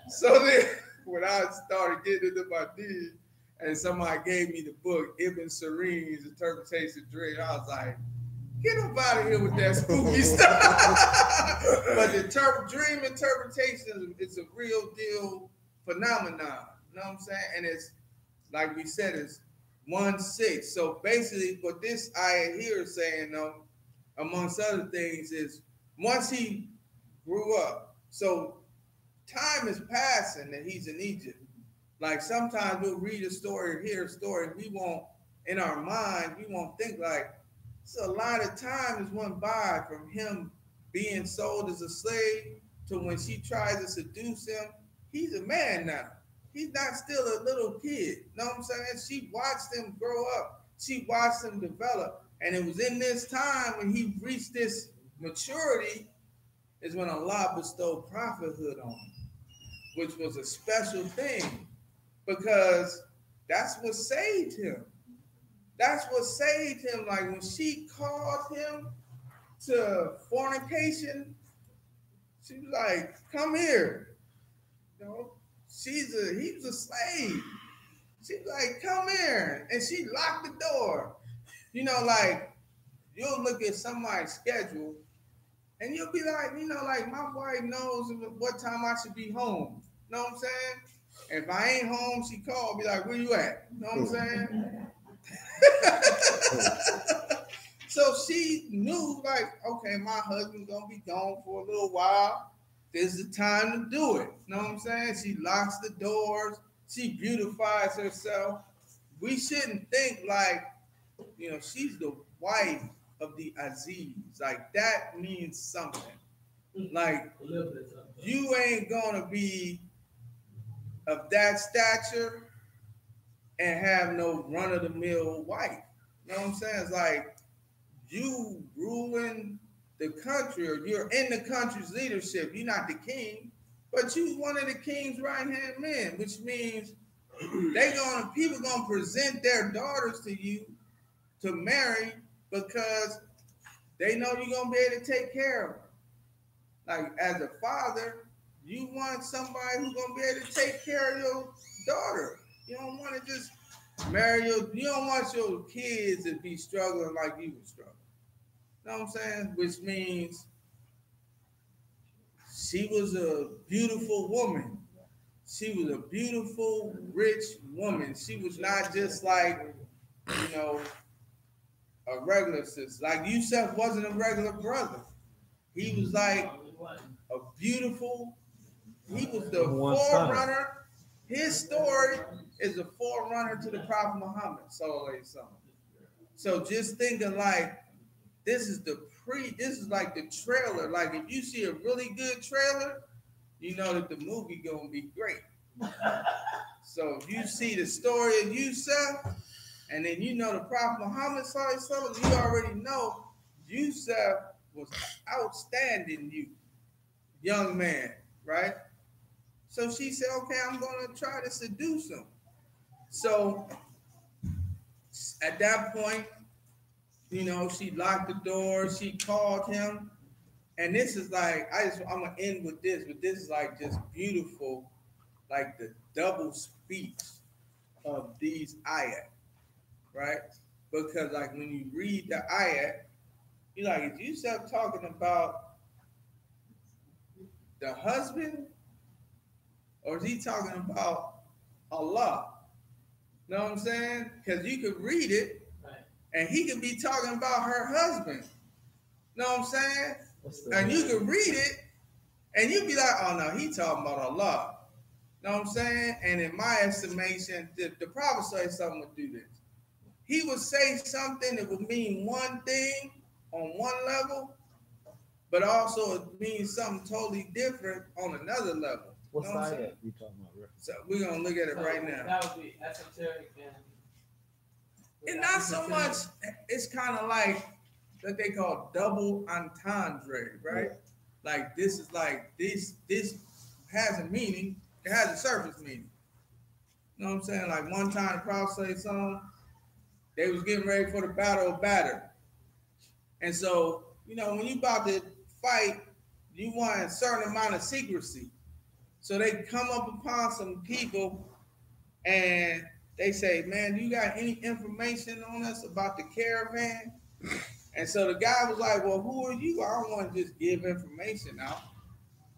So then when I started getting into my deed and somebody gave me the book, Ibn Sirin's Interpretation of Dreams, I was like, get up out of here with that spooky stuff. But the dream interpretation is a real deal phenomenon. You know what I'm saying? And it's, like we said, it's 1/6. So basically, what this ayah here is saying, though, amongst other things, is once he grew up, so time is passing that he's in Egypt. Like sometimes we'll read a story or hear a story, we won't, in our mind, we won't think like, so a lot of time has went by from him being sold as a slave to when she tries to seduce him. He's a man now. He's not still a little kid. Know what I'm saying? She watched him grow up. She watched him develop. And it was in this time when he reached this maturity is when Allah bestowed prophethood on him, which was a special thing because that's what saved him. That's what saved him. Like when she called him to fornication, she was like, come here. You know, he was a slave. She was like, come here. And she locked the door. You know, like you'll look at somebody's schedule and you'll be like, you know, like my wife knows what time I should be home. You know what I'm saying? If I ain't home, she called, be like, where you at? You know what I'm saying? So she knew, like, okay, my husband's gonna be gone for a little while. This is the time to do it. You know what I'm saying? She locks the doors. She beautifies herself. We shouldn't think like, you know, she's the wife of the Aziz. Like that means something. Like you ain't gonna be of that stature and have no run-of-the-mill wife. You know what I'm saying? It's like you ruling the country, or you're in the country's leadership. You're not the king, but you one of the king's right-hand men, which means people gonna present their daughters to you to marry because they know you're gonna be able to take care of her. Like as a father, you want somebody who's gonna be able to take care of your daughter. You don't want to just marry you don't want your kids to be struggling like you were struggling. You know what I'm saying? Which means she was a beautiful woman. She was a beautiful, rich woman. She was not just like, you know, a regular sister. Like Yusuf wasn't a regular brother. He was like a beautiful, he was the forerunner. His story is a forerunner to the Prophet Muhammad. So just thinking like, this is like the trailer. Like if you see a really good trailer, you know that the movie gonna be great. So if you see the story of Yusuf, and then you know the Prophet Muhammad, you already know Yusuf was an outstanding young man, right? So she said, okay, I'm gonna try to seduce him. So at that point, you know, she locked the door, she called him. And this is like, I'm gonna end with this, but this is like just beautiful, like the double speech of these ayat, right? Because like when you read the ayat, you're like, is Yusuf talking about the husband, or is he talking about Allah? You know what I'm saying? Because you could read it, and he could be talking about her husband. You know what I'm saying? And you could read it, and you'd be like, oh no, he talking about Allah. You know what I'm saying? And in my estimation, the Prophet said something would do this. He would say something that would mean one thing on one level, but also it means something totally different on another level. What side are you talking about, Rick? So we're gonna look at it right now. That would be esoteric and not so much. It's kind of like what they call double entendre, right? Yeah. Like this is like this has a meaning. It has a surface meaning. You know what I'm saying? Like one time the Prophet said something. They was getting ready for the battle of Badr. And so, you know, when you about to fight, you want a certain amount of secrecy. So they come up upon some people and they say, man, you got any information on us about the caravan? And so the guy was like, well, who are you? I don't want to just give information out.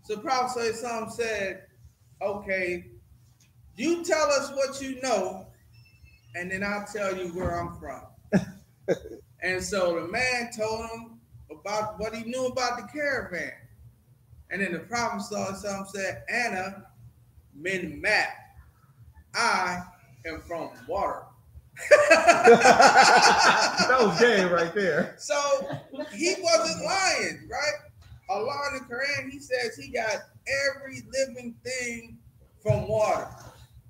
So Prophet said, okay, you tell us what you know, and then I'll tell you where I'm from. And so the man told him about what he knew about the caravan. And then the Prophet said, Anna min mat. I am from water. That was game right there. So he wasn't lying, right? Allah in the Quran, he says he got every living thing from water.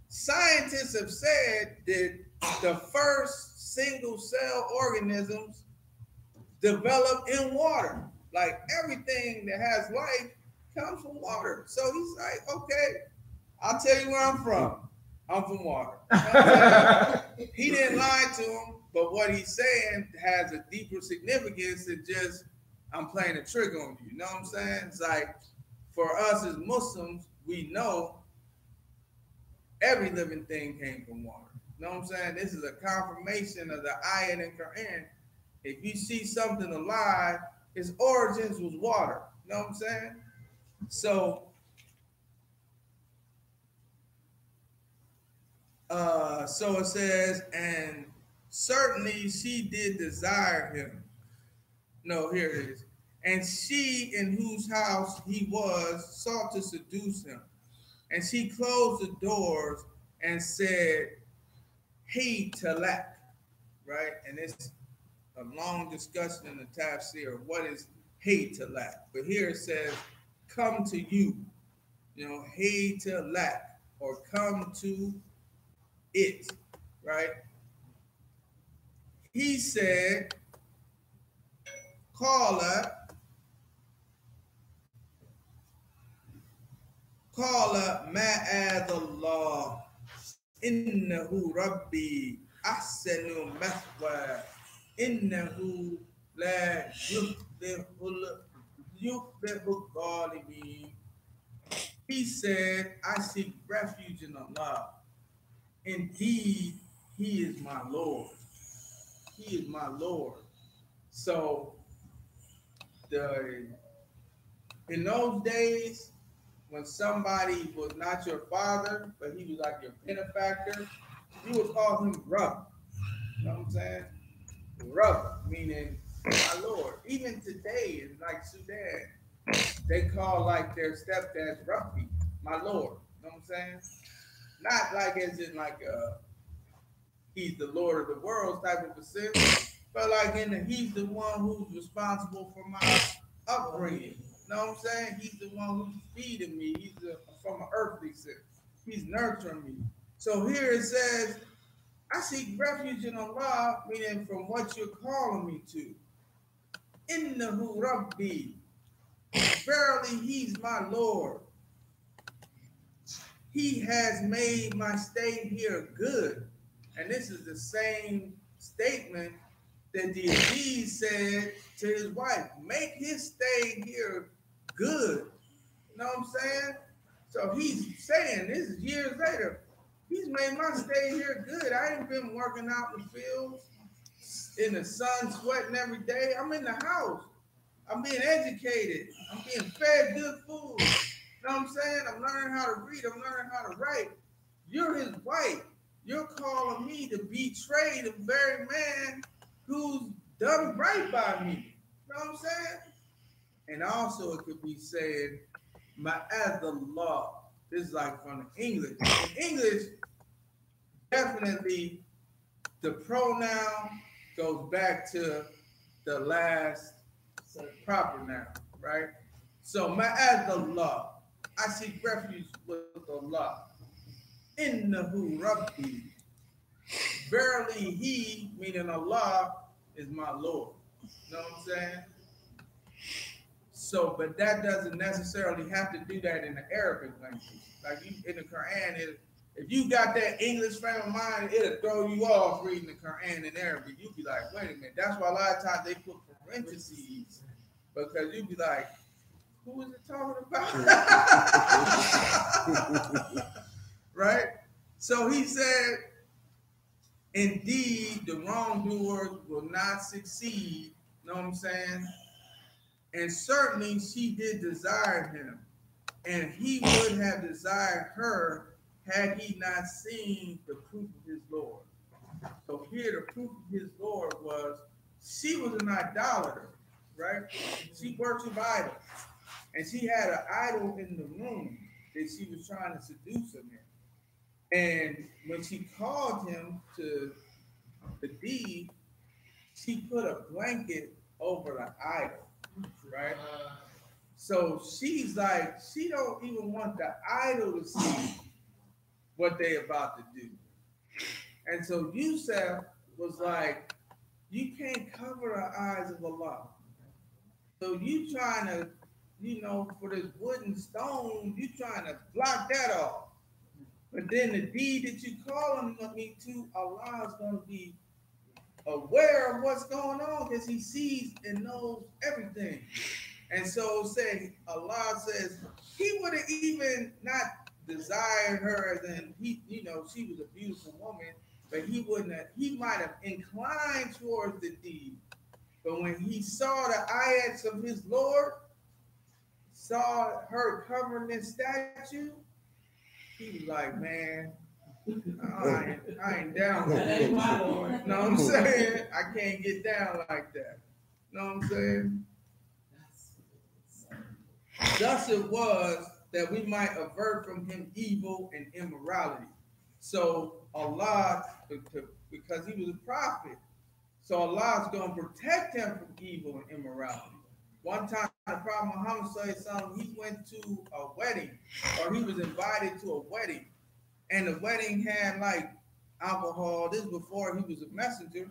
Scientists have said that the first single cell organisms develop in water. Like everything that has life comes from water. So he's like, okay, I'll tell you where I'm from. I'm from water. He didn't lie to him, but what he's saying has a deeper significance than just I'm playing a trick on you. You know what I'm saying? It's like for us as Muslims, we know every living thing came from water. You know what I'm saying? This is a confirmation of the ayat in Quran. If you see something alive, its origins was water. You know what I'm saying? So it says, and certainly she did desire him. No, here it is. And she in whose house he was sought to seduce him. And she closed the doors and said, He talak, right? And it's a long discussion in the Tafsir of what is He talak. But here it says, come to you. You know, He talak, or come to it, right? He said, Qala ma'adallah innahu rabbi ahsanu mathwa innahu la yuflihul zalimin. He said, I seek refuge in Allah. Indeed, He is my Lord. He is my Lord. So in those days, when somebody was not your father, but he was like your benefactor, you would call him Rabb. You know what I'm saying? Rabb, meaning my Lord. Even today, in like Sudan, they call like their stepdads Rabbi, my Lord. You know what I'm saying? Not like as in like he's the Lord of the world type of a sense, but like he's the one who's responsible for my upbringing. You know what I'm saying? He's the one who's feeding me. He's from an earthly sense. He's nurturing me. So here it says, I seek refuge in Allah, meaning from what you're calling me to. Innahu Rabbi. Verily, He's my Lord. He has made my stay here good. And this is the same statement that the Aziz said to his wife. Make his stay here good. You know what I'm saying? So he's saying, this is years later, he's made my stay here good. I ain't been working out in the fields, in the sun, sweating every day. I'm in the house. I'm being educated. I'm being fed good food. You know what I'm saying? I'm learning how to read. I'm learning how to write. You're his wife. You're calling me to betray the very man who's done right by me. You know what I'm saying? And also it could be said, ma'adallah. This is like from the English. In English, definitely the pronoun goes back to the last proper noun, right? So ma'adallah. I seek refuge with Allah. Innahu Rabbi. Verily He, meaning Allah, is my Lord. You know what I'm saying? So, but that doesn't necessarily have to do that in the Arabic language. Like in the Quran, if you got that English frame of mind, it'll throw you off reading the Quran in Arabic. You'll be like, wait a minute. That's why a lot of times they put parentheses because you'd be like, who is it talking about? Right? So he said, indeed, the wrongdoers will not succeed. Know what I'm saying? And certainly she did desire him, and he would have desired her had he not seen the proof of his Lord. So here the proof of his Lord was she was an idolater, right? She worshiped idols. And she had an idol in the room that she was trying to seduce him in. And when she called him to the deed, she put a blanket over the idol, right? So she's like, she don't even want the idol to see what they about to do. And so Yusuf was like, you can't cover the eyes of Allah. So you trying to, for this wooden stone, you trying to block that off. But then the deed that you calling me to, Allah is going to be aware of what's going on because he sees and knows everything. And so say Allah says he would have even not desired her as in she was a beautiful woman, but he might have inclined towards the deed. But when he saw the ayats of his Lord, saw her covering this statue, he was like, man, I ain't down with it. You know what I'm saying? I can't get down like that. You know what I'm saying? Thus it was that we might avert from him evil and immorality. So Allah, because he was a prophet, so Allah is going to protect him from evil and immorality. One time, the Prophet Muhammad he went to a wedding, or he was invited to a wedding, and the wedding had like alcohol. This was before he was a messenger.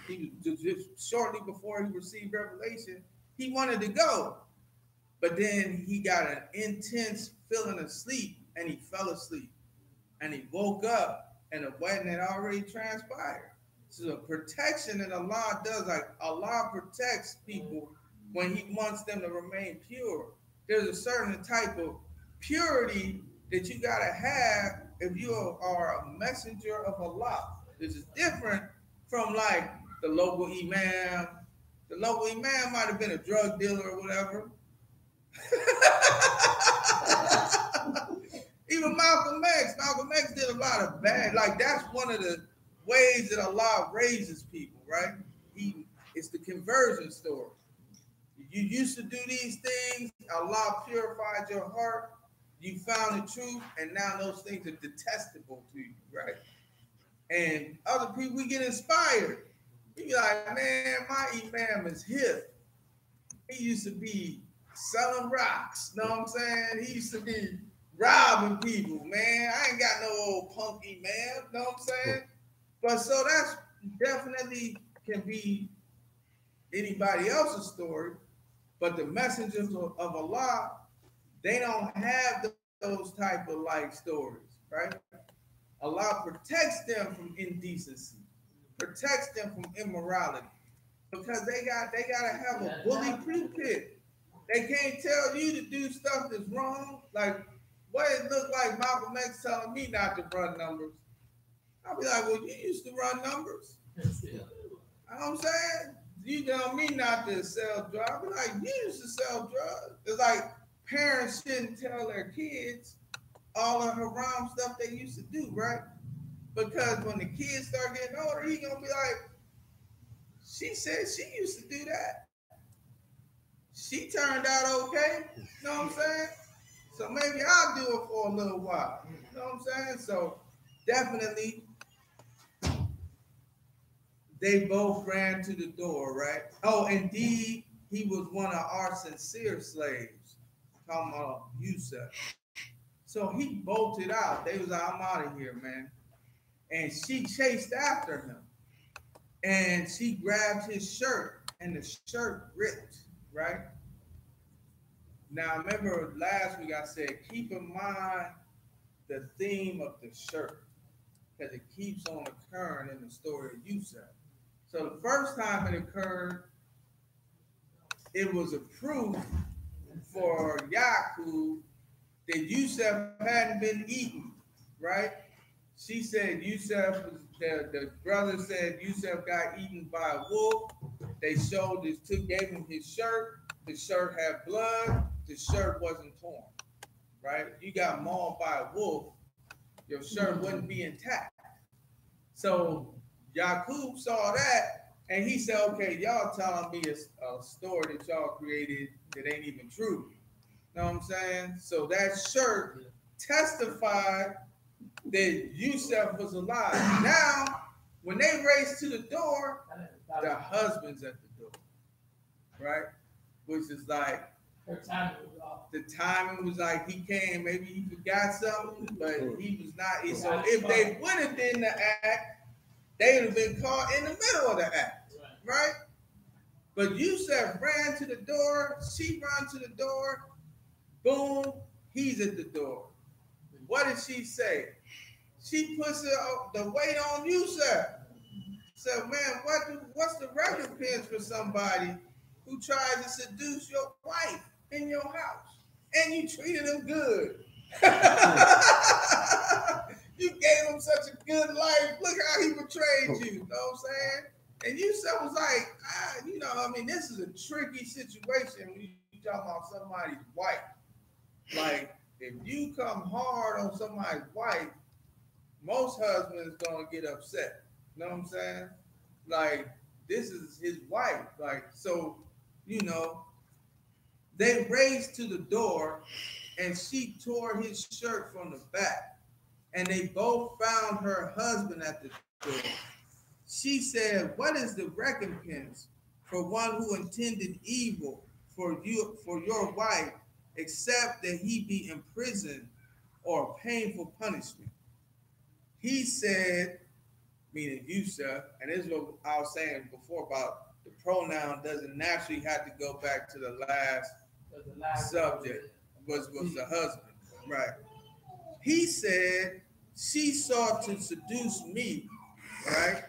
He was just shortly before he received revelation. He wanted to go, but then he got an intense feeling of sleep, and he fell asleep, and he woke up, and the wedding had already transpired. So the protection that Allah does, like Allah protects people when he wants them to remain pure. There's a certain type of purity that you gotta have if you are a messenger of Allah. This is different from like the local imam. The local imam might have been a drug dealer or whatever. Even Malcolm X did a lot of bad. Like that's one of the ways that Allah raises people, right? It's the conversion story. You used to do these things, Allah purified your heart, you found the truth, and now those things are detestable to you, right? And other people, we get inspired. We be like, man, my imam is hip. He used to be selling rocks, know what I'm saying? He used to be robbing people, man. I ain't got no old punky man, know what I'm saying? But so that's definitely can be anybody else's story, but the messengers of Allah, they don't have those type of like stories, right? Allah protects them from indecency, protects them from immorality, because they gotta have a bully-proof pit. They can't tell you to do stuff that's wrong. Like what it looked like Malcolm X telling me not to run numbers. I'll be like, well, you used to run numbers. You know what I'm saying? You tell me not to sell drugs. I'll be like, you used to sell drugs. It's like parents shouldn't tell their kids all the haram stuff they used to do, right? Because when the kids start getting older, he gonna be like, she said she used to do that. She turned out okay. You know what I'm saying? So maybe I'll do it for a little while. You know what I'm saying? So definitely they both ran to the door, right? Oh, indeed, he was one of our sincere slaves. Talking about Yusuf. So he bolted out. They was like, I'm out of here, man. And she chased after him. And she grabbed his shirt, and the shirt ripped, right? Now, remember last week I said, keep in mind the theme of the shirt, because it keeps on occurring in the story of Yusuf. So the first time it occurred, it was a proof for Yaakov that Yusuf hadn't been eaten, right? She said Yusuf was the brother said Yusuf got eaten by a wolf. They showed this gave him his shirt. The shirt had blood. The shirt wasn't torn, right? You got mauled by a wolf, your shirt wouldn't be intact. So Yaqub saw that and he said, okay, y'all telling me a story that y'all created that ain't even true. Know what I'm saying? So that shirt testified that Yusuf was alive. Now, when they race to the door, the husband's at the door, right? Which is like, her timing was off. the timing was like he came, maybe he forgot something, but he was not. So if they would have been the act, they would have been caught in the middle of the act, right? But Yusuf ran to the door, she ran to the door, boom, he's at the door. What did she say? She puts the weight on Yusuf. So, man, what's the recompense for somebody who tried to seduce your wife in your house and you treated him good? You gave him such a good life. Look how he betrayed you. You know what I'm saying? And Yusuf was like, this is a tricky situation when you talk about somebody's wife. Like, if you come hard on somebody's wife, most husbands gonna get upset. You know what I'm saying? Like, this is his wife. Like, so, they raced to the door and she tore his shirt from the back. And they both found her husband at the door. She said, what is the recompense for one who intended evil for your wife, except that he be imprisoned or painful punishment? He said, meaning Yusuf, and this is what I was saying before about the pronoun doesn't naturally have to go back to the last subject, was the husband, right? He said, she sought to seduce me, right?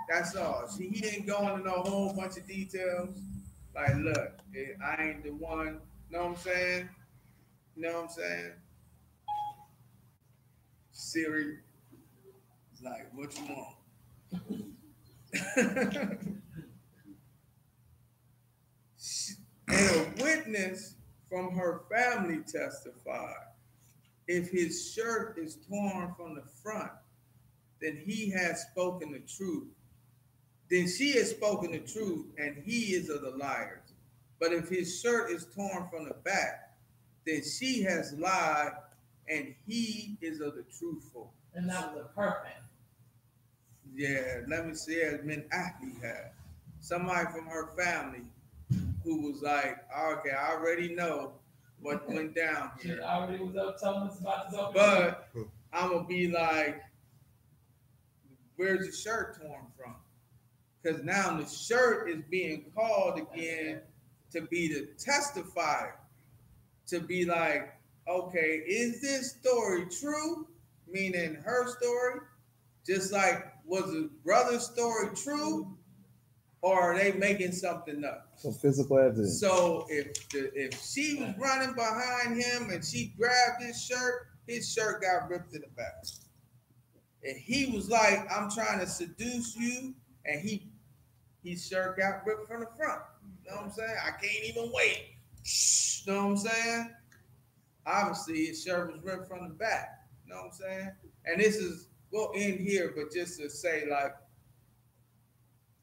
That's all. He didn't go into no whole bunch of details. Like, look, I ain't the one. Know what I'm saying? You know what I'm saying? Siri is like, what you want? And a witness from her family testified, if his shirt is torn from the front, then he has spoken the truth. Then she has spoken the truth, and he is of the liars. But if his shirt is torn from the back, then she has lied, and he is of the truthful. And that was a perfect. Yeah, let me see. Min Ahli had somebody from her family who was like, okay, I already know what went down here. She already was up telling us about this. But I'm gonna be like, where's the shirt torn from? Because now the shirt is being called again to be the testifier, to be like, okay, is this story true? Meaning her story, just like, was the brother's story true, or are they making something up? So physical evidence. So if she was running behind him and she grabbed his shirt got ripped in the back. And he was like, I'm trying to seduce you, and his shirt got ripped from the front. You know what I'm saying? I can't even wait. You know what I'm saying? Obviously, his shirt was ripped from the back. You know what I'm saying? And this is, we'll end here, but just to say, like,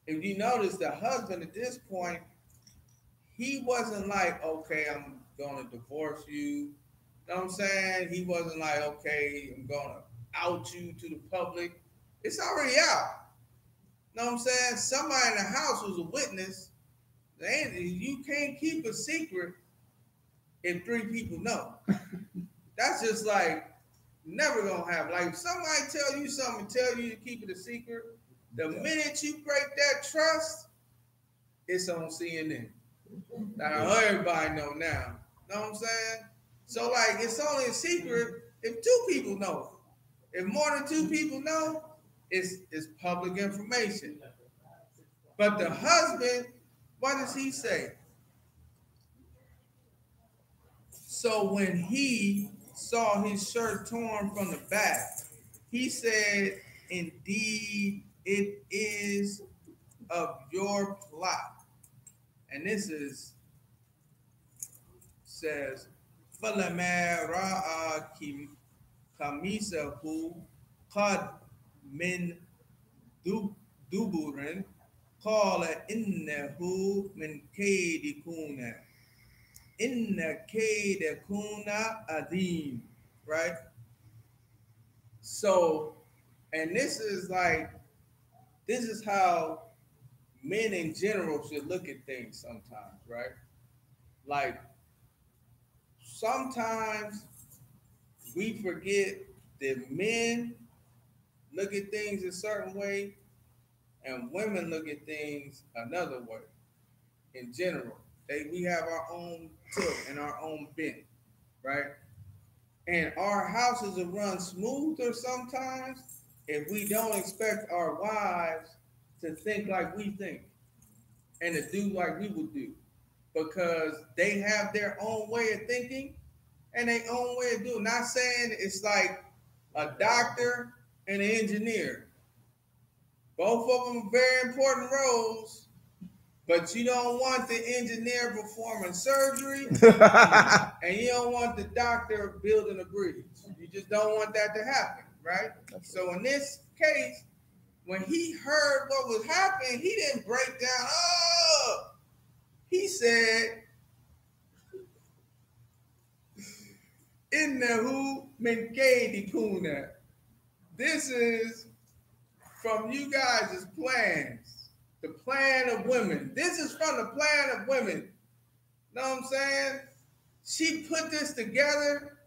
if you notice, the husband at this point, he wasn't like, okay, I'm going to divorce you. You know what I'm saying? He wasn't like, okay, I'm going to out you to the public. It's already out. You know what I'm saying? Somebody in the house was a witness. You can't keep a secret if 3 people know. That's just like never gonna happen. Like, if somebody tell you something and tell you to keep it a secret, the minute you break that trust, it's on CNN. Now everybody know now. Know what I'm saying? So, like, it's only a secret if 2 people know. If more than 2 people know, it's public information. But the husband, what does he say? So when he saw his shirt torn from the back, he said, "Indeed, it is of your plot." And this is says, فَلَمَا رَأَى قَمِيصَهُ قَدْ مِنْ دُبُرٍ قَالَ إِنَّهُ مِنْ كَيْدِكُنَّ إِنَّ كَيْدَكُنَّ عَظِيمٌ. Right? So, and this is how men in general should look at things sometimes, right? Like, sometimes we forget that men look at things a certain way and women look at things another way in general. We have our own tilt and our own bent, right? And our houses will run smoother sometimes if we don't expect our wives to think like we think and to do like we would do, because they have their own way of thinking and their own way of doing. Not saying it's like a doctor and an engineer. Both of them very important roles, but you don't want the engineer performing surgery and you don't want the doctor building a bridge. You just don't want that to happen, right? So in this case, when he heard what was happening, he didn't break down. Oh, he said, "Innahu min kaydikuna." This is from you guys' plans, the plan of women. This is from the plan of women. Know what I'm saying? She put this together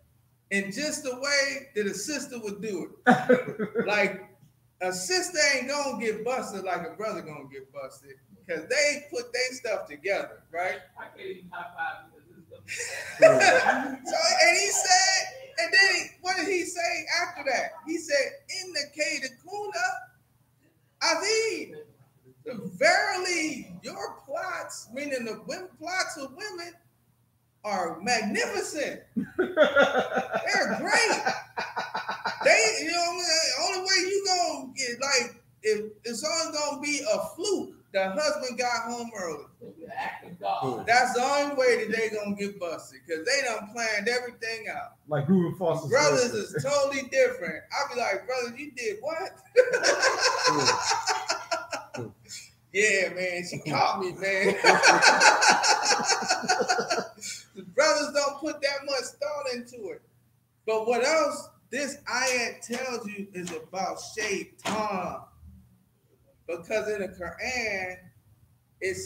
in just the way that a sister would do it. Like, a sister ain't gonna get busted like a brother gonna get busted, because they put their stuff together, right? I can't even high five because this is So, and he said, and then what did he say after that? He said, "In the Kuna, Aziz, verily your plots, meaning the plots of women, are magnificent. They're great. They, you know, the only way you gonna get, like, if it's only gonna be a fluke. The husband got home early. That's the only way that they gonna get busted, because they done planned everything out. Like Google Foster. Brothers is totally different. I be like, "Brother, you did what?" "Yeah, man, she caught me, man." The brothers don't put that much thought into it. But what else this ayat tells you is about shaitan. Because in the Quran, it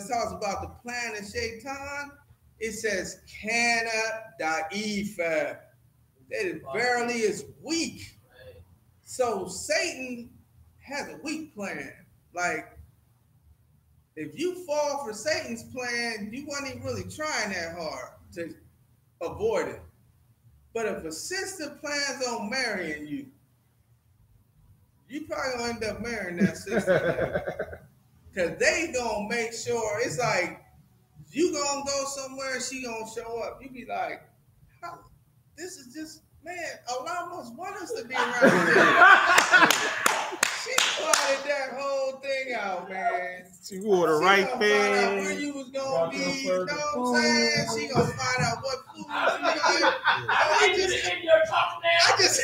talks about the plan of shaitan. It says, "Kana da'ifa." That it verily is weak. So Satan has a weak plan. Like, if you fall for Satan's plan, you weren't even really trying that hard to avoid it. But if a sister plans on marrying you, you probably gonna end up marrying that sister. Because they gonna make sure, it's like, you gonna go somewhere, she gonna show up. You be like, "How? This is just, man, Allah must want us to be around here." She plotted that whole thing out, man. She wore the right Find out where thing. you was gonna be, you know what I'm saying? She gonna find out what food you like. I just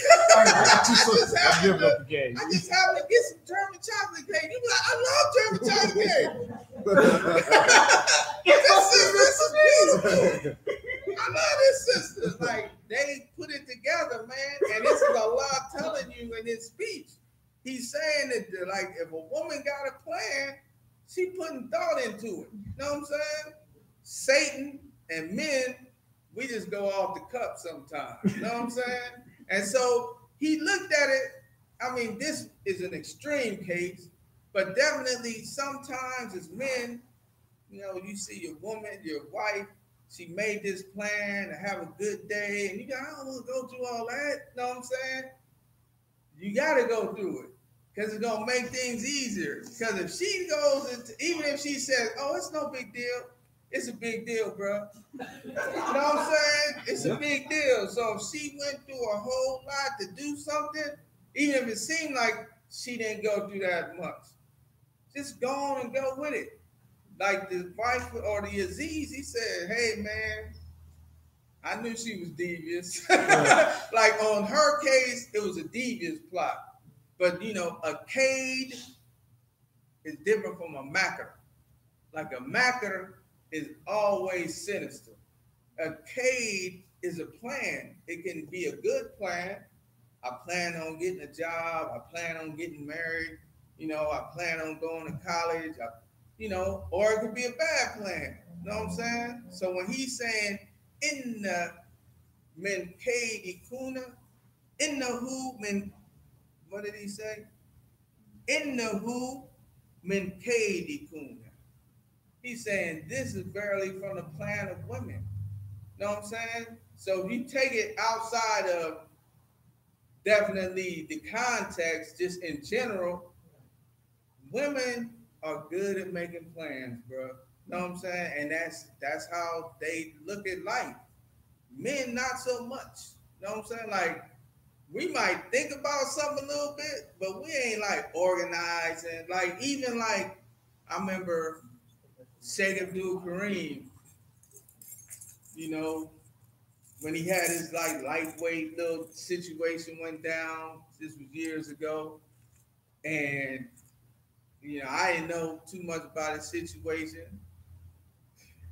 happened to get some German chocolate cake. You be like, "I love German chocolate cake." This is beautiful. I love this sister. Like, they put it together, man. And this is Allah telling you in his speech. He's saying that, like, if a woman got a plan, she putting thought into it. You know what I'm saying? Satan and men, we just go off the cup sometimes. You know what I'm saying? And so he looked at it. I mean, this is an extreme case, but definitely sometimes as men, you know, you see your woman, your wife, she made this plan to have a good day, and you go, "I don't want to go through all that." You know what I'm saying? You got to go through it, because it's going to make things easier. Because if she goes into, even if she says, "Oh, it's no big deal," It's a big deal, bro. You know what I'm saying? It's a big deal. So if she went through a whole lot to do something, even if it seemed like she didn't go through that much, just go on and go with it. Like the wife or the Aziz, he said, hey, man, I knew she was devious. Like on her case, it was a devious plot. But, you know, a Cade is different from a Macker. Like a Macker is always sinister. A Cade is a plan. It can be a good plan. I plan on getting a job. I plan on getting married. You know, I plan on going to college. Or it could be a bad plan. You know what I'm saying? So when he's saying, inna min kaidi kuna, innahu min, what did he say? Innahu min kaidi kuna. He's saying this is barely from the plan of women. You know what I'm saying? So if you take it outside of definitely the context, just in general, women are good at making plans, bro. You know what I'm saying? And that's how they look at life. Men, not so much. You know what I'm saying? Like, we might think about something a little bit, but we ain't like organized. And like, even like, I remember Sheikh Abdul Kareem, you know, when he had his like lightweight little situation went down, this was years ago. And, you know, I didn't know too much about his situation.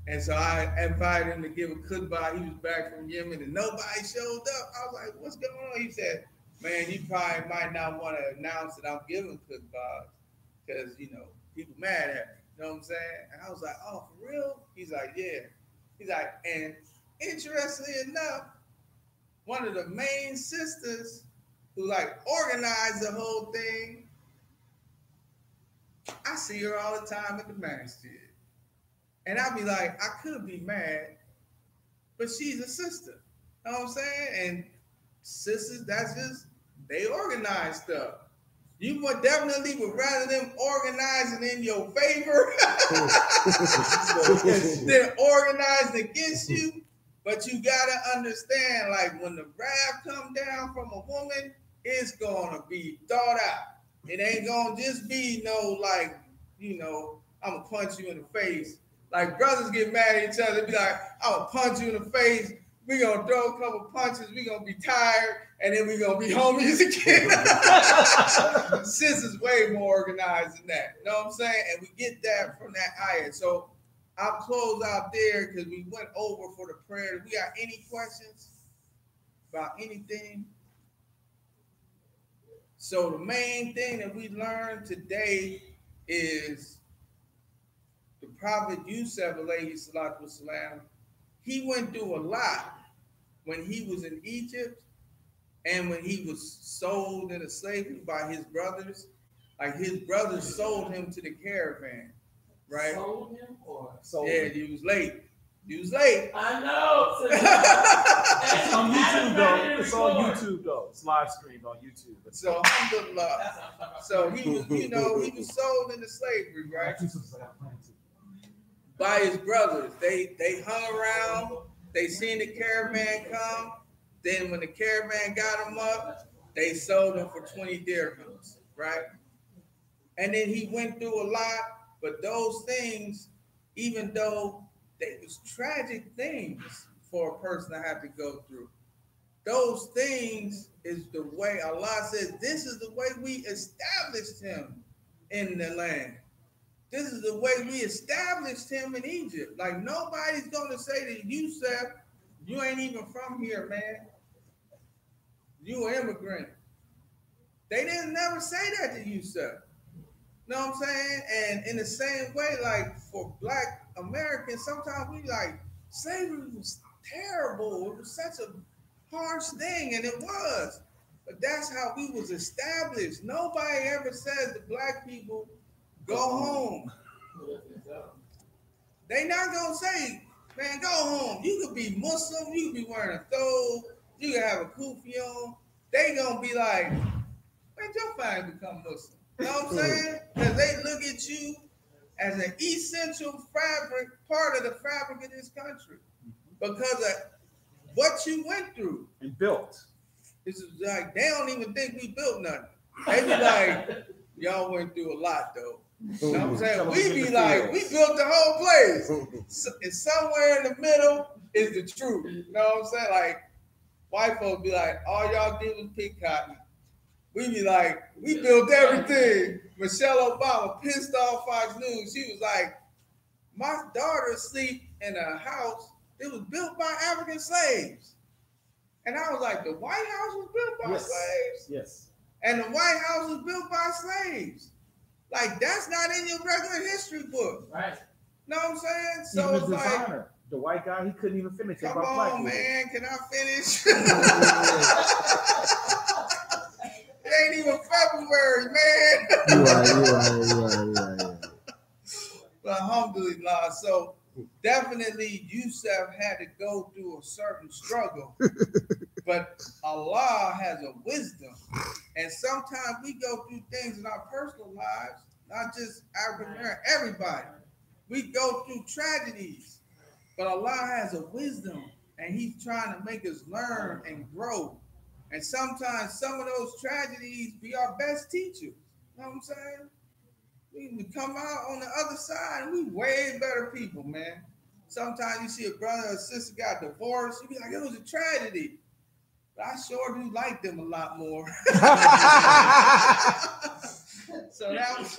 And so I invited him to give a khutbah. He was back from Yemen and nobody showed up. I was like, what's going on? He said, man, you probably might not want to announce that I'm giving khutbahs because, you know, people mad at me. You know what I'm saying? And I was like, oh, for real? He's like, yeah. He's like, and interestingly enough, one of the main sisters who like organized the whole thing, I see her all the time at the masjid. And I'd be like, I could be mad, but she's a sister. You know what I'm saying? And sisters, that's just, they organize stuff. You would definitely would rather them organizing in your favor than organizing against you. But you gotta understand, like when the wrath come down from a woman, it's gonna be thought out. It ain't gonna just be no like, you know, I'm gonna punch you in the face. Like brothers get mad at each other, be like, I'm gonna punch you in the face. We gonna throw a couple punches. We gonna be tired, and then we gonna be homies again. Sis is way more organized than that. You know what I'm saying? And we get that from that ayah. So I'll close out there because we went over for the prayer. Do we got any questions about anything? So the main thing that we learned today is the Prophet Yusuf, alayhi salatu wasalam, he went through a lot when he was in Egypt and when he was sold into slavery by his brothers. Like his brothers sold him to the caravan, right? Sold him or So Yeah, he was late. He was late. I know. it's on YouTube though. It's on YouTube though. It's live streamed on YouTube. So alhamdulillah. So he was, you know, he was sold into slavery, right? By his brothers. They hung around. They seen the caravan come. Then when the caravan got him up, they sold him for 20 dirhams, right? And then he went through a lot, but those things, even though they was tragic things for a person to have to go through, those things is the way Allah says, this is the way we established him in the land. This is the way we established him in Egypt. Like nobody's gonna say to Yusuf, you ain't even from here, man. You an immigrant. They didn't never say that to Yusuf. You know what I'm saying? And in the same way, like for Black Americans, sometimes we like slavery was terrible. It was such a harsh thing, and it was. But that's how we was established. Nobody ever says to Black people, go home. They not gonna say, man, go home. You could be Muslim, you could be wearing a thobe, you could have a kufi on. They gonna be like, man, your family become Muslim. You know what I'm saying? Because they look at you as an essential fabric, part of the fabric of this country, because of what you went through and built. This is like they don't even think we built nothing. They be like, y'all went through a lot though. You know what I'm saying? We be like, we built the whole place. It's somewhere in the middle is the truth. You know what I'm saying? Like white folks be like, all y'all did was pick cotton. We be like, we built everything. Michelle Obama pissed off Fox News. She was like, my daughter sleep in a house that was built by African slaves. And I was like, the White House was built by slaves? Yes. And the White House was built by slaves. Like, that's not in your regular history book. Right. Know what I'm saying? So even the designer, like, the white guy, he couldn't even finish it. Come on, man. Can I finish? It ain't even February, man. You right. But alhamdulillah, so definitely Yusuf had to go through a certain struggle. But Allah has a wisdom. And sometimes we go through things in our personal lives, not just African American, everybody. We go through tragedies. But Allah has a wisdom, and He's trying to make us learn and grow. And sometimes some of those tragedies be our best teachers. You know what I'm saying? We come out on the other side, and we way better people, man. Sometimes you see a brother or sister got divorced, you be like, it was a tragedy. But I sure do like them a lot more. So that was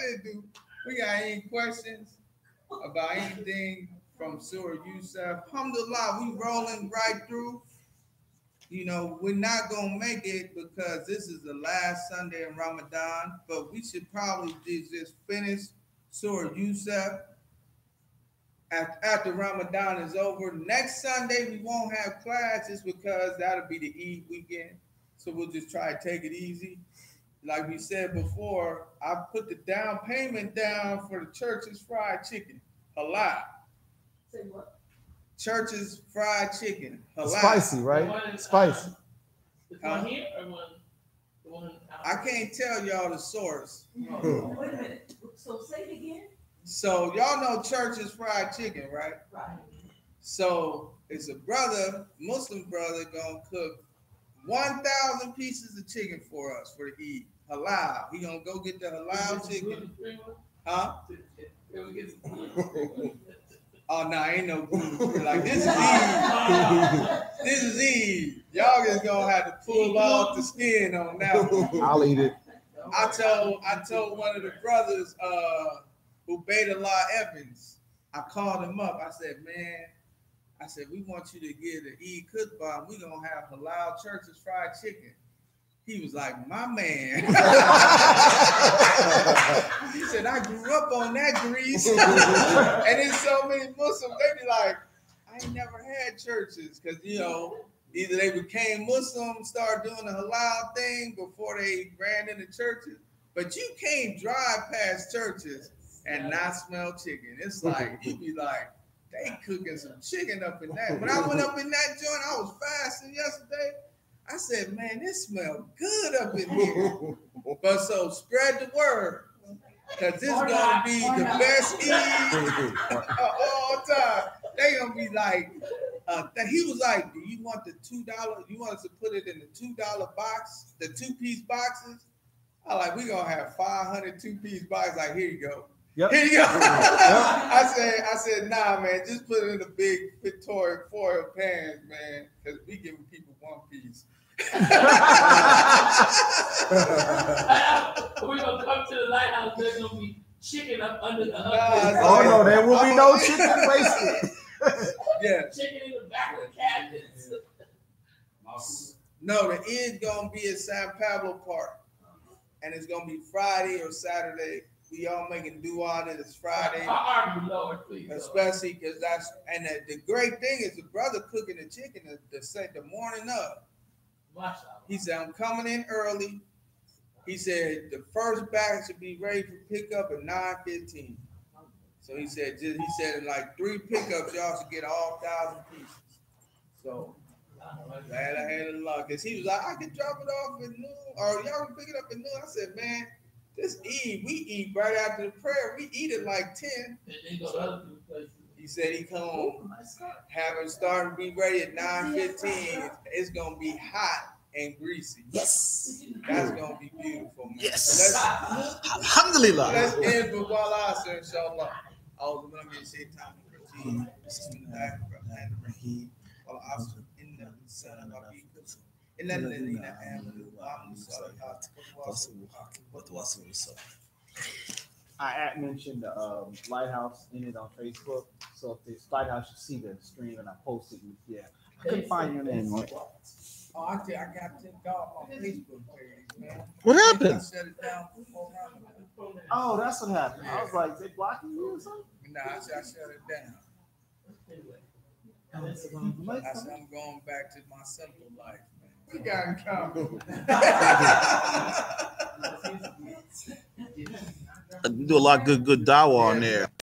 it, dude. We got any questions about anything from Surah Yusuf? Alhamdulillah, we rolling right through. You know, we're not going to make it because this is the last Sunday in Ramadan, but we should probably just finish Surah Yusuf after Ramadan is over. Next Sunday, we won't have classes because that'll be the Eid weekend. So we'll just try to take it easy. Like we said before, I put the down payment down for the church's fried chicken. Halal. Say what? Church's fried chicken. Halal. Spicy, right? Spicy. The one here or the one I can't tell y'all the source. Wait a minute. So say it again. So y'all know Church's fried chicken, right? Right. So it's a brother, Muslim brother, gonna cook 1,000 pieces of chicken for us for the Eid. Halal. He gonna go get the halal chicken. Huh? Oh no, ain't no gluten. Like this is Eid. This is Eid. Y'all just gonna have to pull off the skin on that one. I'll eat it. I told one of the brothers, Ubaydullah Evans. I called him up. I said, man, we want you to get an Eid Kutbah. We're gonna have halal Church's fried chicken. He was like, my man. He said, I grew up on that grease. And then so many Muslims, they be like, I ain't never had churches. Because, you know, either they became Muslim, started doing the halal thing before they ran into churches. But you can't drive past churches and not smell chicken. It's like, you be like, they cooking some chicken up in that. When I went up in that joint, I was fasting yesterday. I said, man, this smells good up in here. But so spread the word. Because this is going to be the best Eid of all time. They going to be like, he was like, do you want the $2? You want us to put it in the $2 box, the 2-piece boxes? I like, we going to have 500 2-piece boxes. Like, here you go. Yep. Here you go. I said, nah, man, just put it in the big Victoria foil pans, man, because we giving people 1 piece. We're gonna come to the lighthouse. There's gonna be chicken up under the oven. Oh no, there will be no chicken wasted. Yeah. Chicken in the back of the cabinets. No, the Eid gonna be at San Pablo Park, and it's gonna be Friday or Saturday. We all making dua that it's Friday. Lord, please. Especially because that's the great thing is the brother cooking the chicken the morning of. He said, I'm coming in early. He said the first batch should be ready for pickup at 9:15. So he said in like 3 pickups, y'all should get all 1,000 pieces. So glad I had a luck. Cause he was like, I can drop it off at noon, or y'all can pick it up at noon. I said, man, This Eve, we eat right after the prayer. We eat at like 10. And then go to other people's places. He said he come having starting to be ready at 9:15. It's gonna be hot and greasy. Yes. That's gonna be beautiful, man. Yes. So Alhamdulillah. let's end with Wallah, sir, inshallah. أعوذ بالله من الشيطان الرجيم بسم الله الرحمن الرحيم والعصر إن الإنسان لفي خسر إلا الذين آمنوا وعملوا الصالحات وتواصوا بالصبر. I mentioned Lighthouse in it on Facebook. So if this Lighthouse, you see the stream and I posted it. Yeah. I couldn't find your name. Right? Oh, I got tipped off on Facebook page, man. What happened? I shut it down before Ramadan. Oh, that's what happened. I was like, they blocking you or something? Nah, I shut it down. I said I'm going back to my simple life, man. We got in common. Do a lot of good dawah on there.